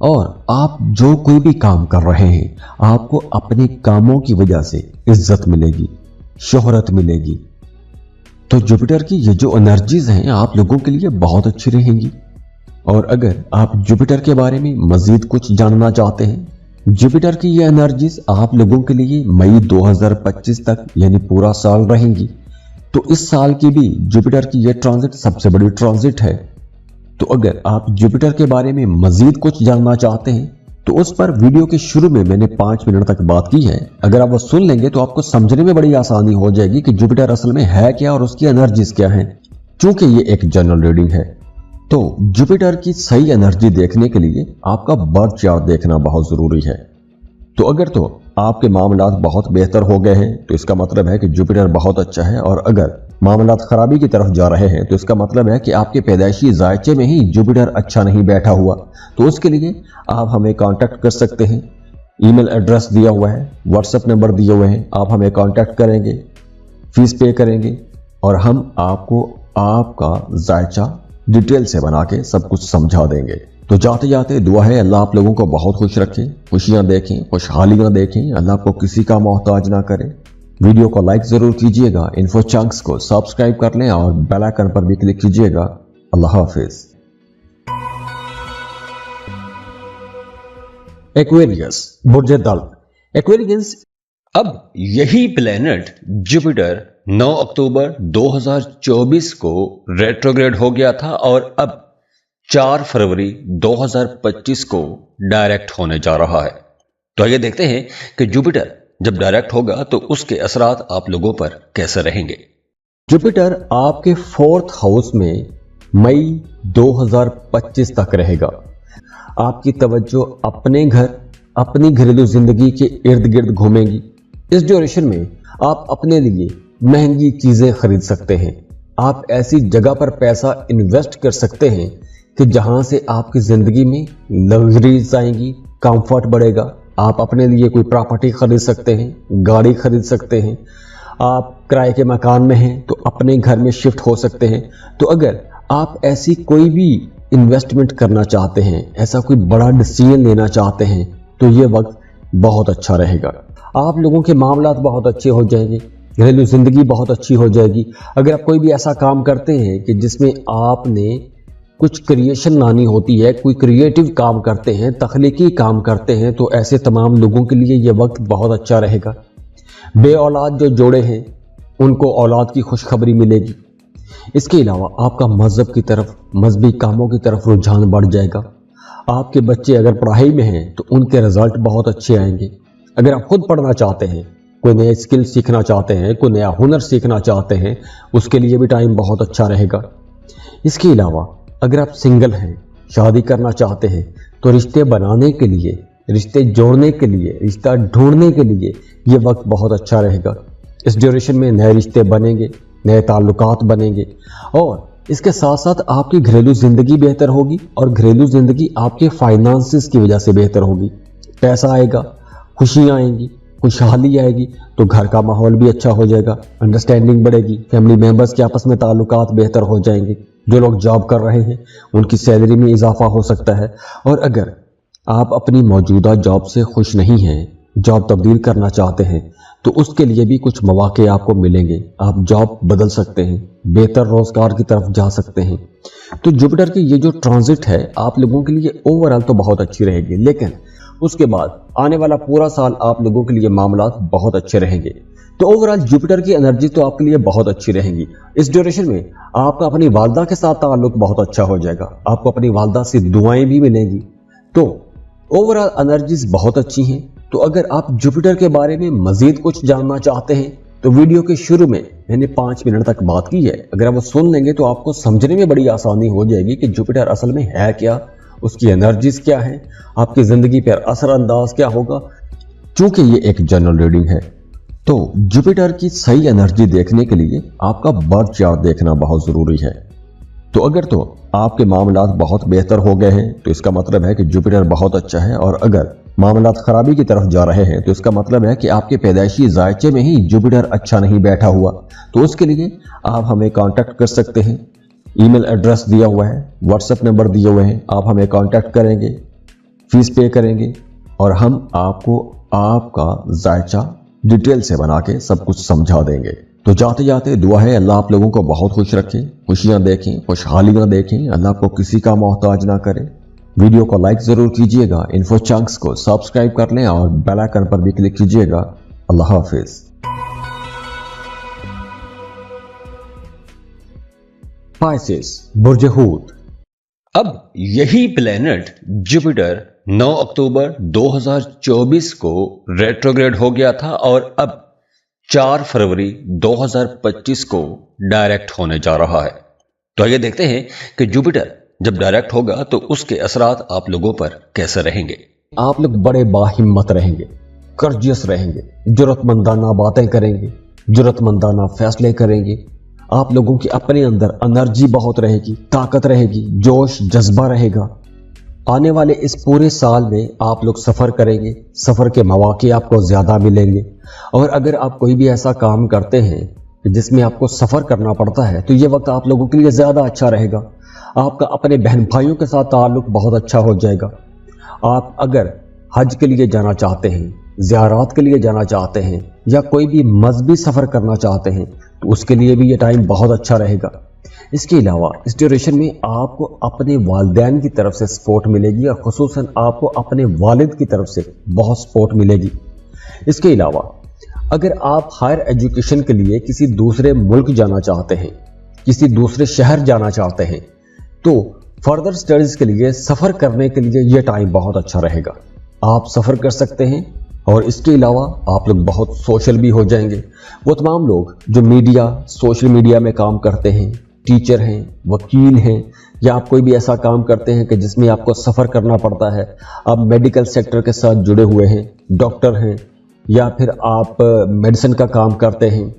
और आप जो कोई भी काम कर रहे हैं आपको अपने कामों की वजह से इज्जत मिलेगी, शोहरत मिलेगी। तो जुपिटर की ये जो एनर्जीज हैं आप लोगों के लिए बहुत अच्छी रहेंगी। और अगर आप जुपिटर के बारे में मजीद कुछ जानना चाहते हैं, जुपिटर की ये एनर्जीज आप लोगों के लिए मई 2025 तक यानी पूरा साल रहेंगी। तो इस साल की भी जुपिटर की ये ट्रांजिट सबसे बड़ी ट्रांजिट है। तो अगर आप जुपिटर के बारे में मजीद कुछ जानना चाहते हैं तो उस पर वीडियो के शुरू में मैंने 5 मिनट तक बात की है। अगर आप वो सुन लेंगे तो आपको समझने में बड़ी आसानी हो जाएगी कि जुपिटर असल में है क्या और उसकी एनर्जीज क्या हैं। चूंकि ये एक जनरल रीडिंग है, तो जुपिटर की सही एनर्जी देखने के लिए आपका बर्थ चार्ट देखना बहुत जरूरी है। तो अगर तो आपके मामलात बहुत बेहतर हो गए हैं तो इसका मतलब है कि जुपिटर बहुत अच्छा है, और अगर मामलात खराबी की तरफ जा रहे हैं तो इसका मतलब है कि आपके पैदाइशी जायचे में ही जुपिटर अच्छा नहीं बैठा हुआ। तो उसके लिए आप हमें कांटेक्ट कर सकते हैं। ईमेल एड्रेस दिया हुआ है, व्हाट्सएप नंबर दिए हुए हैं, आप हमें कांटेक्ट करेंगे, फीस पे करेंगे और हम आपको आपका जायचा डिटेल से बना के सब कुछ समझा देंगे। तो जाते जाते दुआ है अल्लाह आप लोगों को बहुत खुश रखे, खुशियां देखें, खुशहालियां देखें, अल्लाह को किसी का मोहताज ना करे। वीडियो को लाइक जरूर कीजिएगा, इन्फो चंक्स को सब्सक्राइब कर लें और बेल आइकन पर भी क्लिक कीजिएगा। अल्लाह हाफिज। एक्वेरियस बुर्ज दल। एक्वेरियस अब यही प्लेनेट जुपिटर 9 अक्टूबर 2024 को रेट्रोग्रेड हो गया था और अब 4 फरवरी 2025 को डायरेक्ट होने जा रहा है। तो आइए देखते हैं कि जुपिटर जब डायरेक्ट होगा तो उसके असरात आप लोगों पर कैसे रहेंगे। जुपिटर आपके 4th हाउस में मई 2025 तक रहेगा। आपकी तवज्जो अपने घर, अपनी घरेलू जिंदगी के इर्द गिर्द घूमेगी। इस ड्यूरेशन में आप अपने लिए महंगी चीजें खरीद सकते हैं। आप ऐसी जगह पर पैसा इन्वेस्ट कर सकते हैं कि जहां से आपकी जिंदगी में लग्जरीज आएंगी, कंफर्ट बढ़ेगा। आप अपने लिए कोई प्रॉपर्टी खरीद सकते हैं, गाड़ी खरीद सकते हैं। आप किराए के मकान में हैं तो अपने घर में शिफ्ट हो सकते हैं। तो अगर आप ऐसी कोई भी इन्वेस्टमेंट करना चाहते हैं, ऐसा कोई बड़ा डिसीजन लेना चाहते हैं, तो ये वक्त बहुत अच्छा रहेगा। आप लोगों के मामलात बहुत अच्छे हो जाएंगे, घरेलू जिंदगी बहुत अच्छी हो जाएगी। अगर आप कोई भी ऐसा काम करते हैं कि जिसमें आपने कुछ क्रिएशन लानी होती है, कोई क्रिएटिव काम करते हैं, तख्लीकी काम करते हैं, तो ऐसे तमाम लोगों के लिए ये वक्त बहुत अच्छा रहेगा। बे औलाद जो जोड़े हैं उनको औलाद की खुशखबरी मिलेगी। इसके अलावा आपका मजहब की तरफ, मजहबी कामों की तरफ रुझान बढ़ जाएगा। आपके बच्चे अगर पढ़ाई में हैं तो उनके रिजल्ट बहुत अच्छे आएंगे। अगर आप खुद पढ़ना चाहते हैं, कोई नए स्किल सीखना चाहते हैं, कोई नया हुनर सीखना चाहते हैं, उसके लिए भी टाइम बहुत अच्छा रहेगा। इसके अलावा अगर आप सिंगल हैं, शादी करना चाहते हैं, तो रिश्ते बनाने के लिए, रिश्ते जोड़ने के लिए, रिश्ता ढूंढने के लिए ये वक्त बहुत अच्छा रहेगा। इस ड्यूरेशन में नए रिश्ते बनेंगे, नए ताल्लुकात बनेंगे और इसके साथ साथ आपकी घरेलू ज़िंदगी बेहतर होगी और घरेलू ज़िंदगी आपके फाइनेंसेस की वजह से बेहतर होगी। पैसा आएगा, खुशियाँ आएंगी, खुशहाली आएगी, तो घर का माहौल भी अच्छा हो जाएगा, अंडरस्टैंडिंग बढ़ेगी, फैमिली मेंबर्स के आपस में ताल्लुकात बेहतर हो जाएंगे। जो लोग जॉब कर रहे हैं उनकी सैलरी में इजाफा हो सकता है। और अगर आप अपनी मौजूदा जॉब से खुश नहीं हैं, जॉब तब्दील करना चाहते हैं, तो उसके लिए भी कुछ मौके आपको मिलेंगे। आप जॉब बदल सकते हैं, बेहतर रोजगार की तरफ जा सकते हैं। तो जुपिटर की ये जो ट्रांजिट है आप लोगों के लिए ओवरऑल तो बहुत अच्छी रहेगी, लेकिन उसके बाद आने वाला पूरा साल आप लोगों के लिए मामलात बहुत अच्छे रहेंगे। तो ओवरऑल जुपिटर की एनर्जी तो आपके लिए बहुत अच्छी रहेंगी। इस ड्यूरेशन में आपका अपनी वालदा के साथ ताल्लुक बहुत अच्छा हो जाएगा, आपको अपनी वालदा से दुआएं भी मिलेंगी। तो ओवरऑल एनर्जीज बहुत अच्छी हैं। तो अगर आप जुपिटर के बारे में मजीद कुछ जानना चाहते हैं तो वीडियो के शुरू में मैंने 5 मिनट तक बात की है, अगर आप वो सुन लेंगे तो आपको समझने में बड़ी आसानी हो जाएगी कि जुपिटर असल में है क्या, उसकी एनर्जीज क्या है, आपकी जिंदगी पर असर अंदाज क्या होगा। चूंकि ये एक जनरल रीडिंग है तो जुपिटर की सही एनर्जी देखने के लिए आपका बर्थ चार्ट देखना बहुत जरूरी है। तो अगर तो आपके मामलात बहुत बेहतर हो गए हैं तो इसका मतलब है कि जुपिटर बहुत अच्छा है, और अगर मामलात खराबी की तरफ जा रहे हैं तो इसका मतलब है कि आपके पैदाइशी जायचे में ही जुपिटर अच्छा नहीं बैठा हुआ। तो उसके लिए आप हमें कांटेक्ट कर सकते हैं। ईमेल एड्रेस दिया हुआ है, व्हाट्सएप नंबर दिए हुए हैं, आप हमें कांटेक्ट करेंगे, फीस पे करेंगे और हम आपको आपका जायचा डिटेल से बना के सब कुछ समझा देंगे। तो जाते जाते दुआ है अल्लाह आप लोगों को बहुत खुश रखे, खुशियां देखें, खुशहालियां देखें, अल्लाह को किसी का मोहताज ना करे। वीडियो को लाइक जरूर कीजिएगा, इन्फो चंक्स को सब्सक्राइब कर लें और बेल आइकन पर भी क्लिक कीजिएगा। अल्लाह हाफिज। पाइसेस बुर्ज हूत। अब यही प्लेनेट जुपिटर 9 अक्टूबर 2024 को रेट्रोग्रेड हो गया था और अब 4 फरवरी 2025 को डायरेक्ट होने जा रहा है। तो आइए देखते हैं कि जुपिटर जब डायरेक्ट होगा तो उसके असरात आप लोगों पर कैसे रहेंगे। आप लोग बड़े बाहिम्मत रहेंगे, कर्जियस रहेंगे, जरूरतमंदाना बातें करेंगे, जरूरतमंदाना फैसले करेंगे। आप लोगों की अपने अंदर एनर्जी बहुत रहेगी, ताकत रहेगी, जोश जज्बा रहेगा। आने वाले इस पूरे साल में आप लोग सफ़र करेंगे, सफ़र के मौके आपको ज़्यादा मिलेंगे। और अगर आप कोई भी ऐसा काम करते हैं जिसमें आपको सफ़र करना पड़ता है तो ये वक्त आप लोगों के लिए ज़्यादा अच्छा रहेगा। आपका अपने बहन भाइयों के साथ ताल्लुक बहुत अच्छा हो जाएगा। आप अगर हज के लिए जाना चाहते हैं, ज़ियारत के लिए जाना चाहते हैं या कोई भी मजहबी सफ़र करना चाहते हैं तो उसके लिए भी ये टाइम बहुत अच्छा रहेगा। इसके अलावा इस ड्यूरेशन में आपको अपने वालिदैन की तरफ से सपोर्ट मिलेगी और खुसूसन आपको अपने वालिद की तरफ से बहुत सपोर्ट मिलेगी। इसके अलावा अगर आप हायर एजुकेशन के लिए किसी दूसरे मुल्क जाना चाहते हैं, किसी दूसरे शहर जाना चाहते हैं, तो फर्दर स्टडीज के लिए सफ़र करने के लिए यह टाइम बहुत अच्छा रहेगा। आप सफ़र कर सकते हैं और इसके अलावा आप लोग बहुत सोशल भी हो जाएंगे। वो तमाम लोग जो मीडिया, सोशल मीडिया में काम करते हैं, टीचर हैं, वकील हैं, या आप कोई भी ऐसा काम करते हैं कि जिसमें आपको सफ़र करना पड़ता है, आप मेडिकल सेक्टर के साथ जुड़े हुए हैं, डॉक्टर हैं, या फिर आप मेडिसिन का काम करते हैं,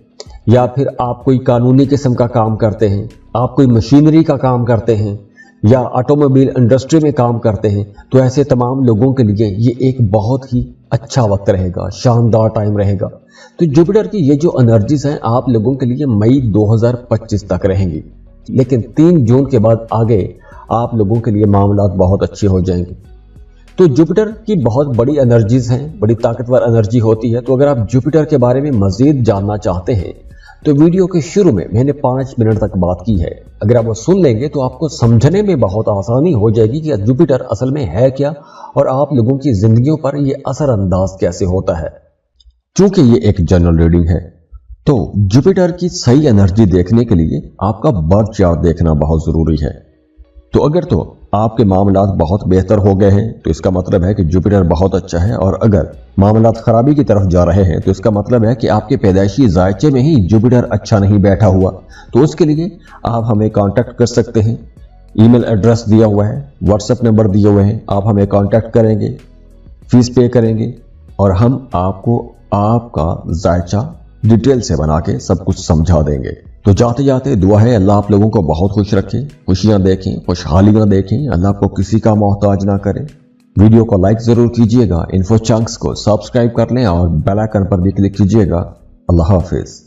या फिर आप कोई कानूनी किस्म का काम करते हैं, आप कोई मशीनरी का काम करते हैं, या ऑटोमोबाइल इंडस्ट्री में काम करते हैं, तो ऐसे तमाम लोगों के लिए ये एक बहुत ही अच्छा वक्त रहेगा, शानदार टाइम रहेगा। तो जुपिटर की ये जो एनर्जीज हैं आप लोगों के लिए मई 2025 तक रहेंगी, लेकिन 3 जून के बाद आगे आप लोगों के लिए मामलात बहुत अच्छे हो जाएंगे। तो जुपिटर की बहुत बड़ी एनर्जीज हैं, बड़ी ताकतवर एनर्जी होती है। तो अगर आप जुपिटर के बारे में मज़ीद जानना चाहते हैं तो वीडियो के शुरू में मैंने 5 मिनट तक बात की है। अगर आप वो सुन लेंगे तो आपको समझने में बहुत आसानी हो जाएगी कि जुपिटर असल में है क्या और आप लोगों की जिंदगियों पर ये असरअंदाज कैसे होता है। चूंकि ये एक जनरल रीडिंग है तो जुपिटर की सही एनर्जी देखने के लिए आपका बर्थ चार्ट देखना बहुत जरूरी है। तो अगर तो आपके मामलात बहुत बेहतर हो गए हैं तो इसका मतलब है कि जुपिटर बहुत अच्छा है, और अगर मामलात खराबी की तरफ जा रहे हैं तो इसका मतलब है कि आपके पैदाइशी जायचे में ही जुपिटर अच्छा नहीं बैठा हुआ। तो उसके लिए आप हमें कांटेक्ट कर सकते हैं। ईमेल एड्रेस दिया हुआ है, व्हाट्सएप नंबर दिए हुए हैं, आप हमें कांटेक्ट करेंगे, फीस पे करेंगे और हम आपको आपका जायचा डिटेल से बना के सब कुछ समझा देंगे। तो जाते जाते दुआ है अल्लाह आप लोगों को बहुत खुश रखे, खुशियां देखें, खुशहालियां देखें, अल्लाह आपको किसी का मोहताज ना करे। वीडियो को लाइक जरूर कीजिएगा, इन्फो चंक्स को सब्सक्राइब कर लें और बेल आइकन पर भी क्लिक कीजिएगा। अल्लाह हाफिज।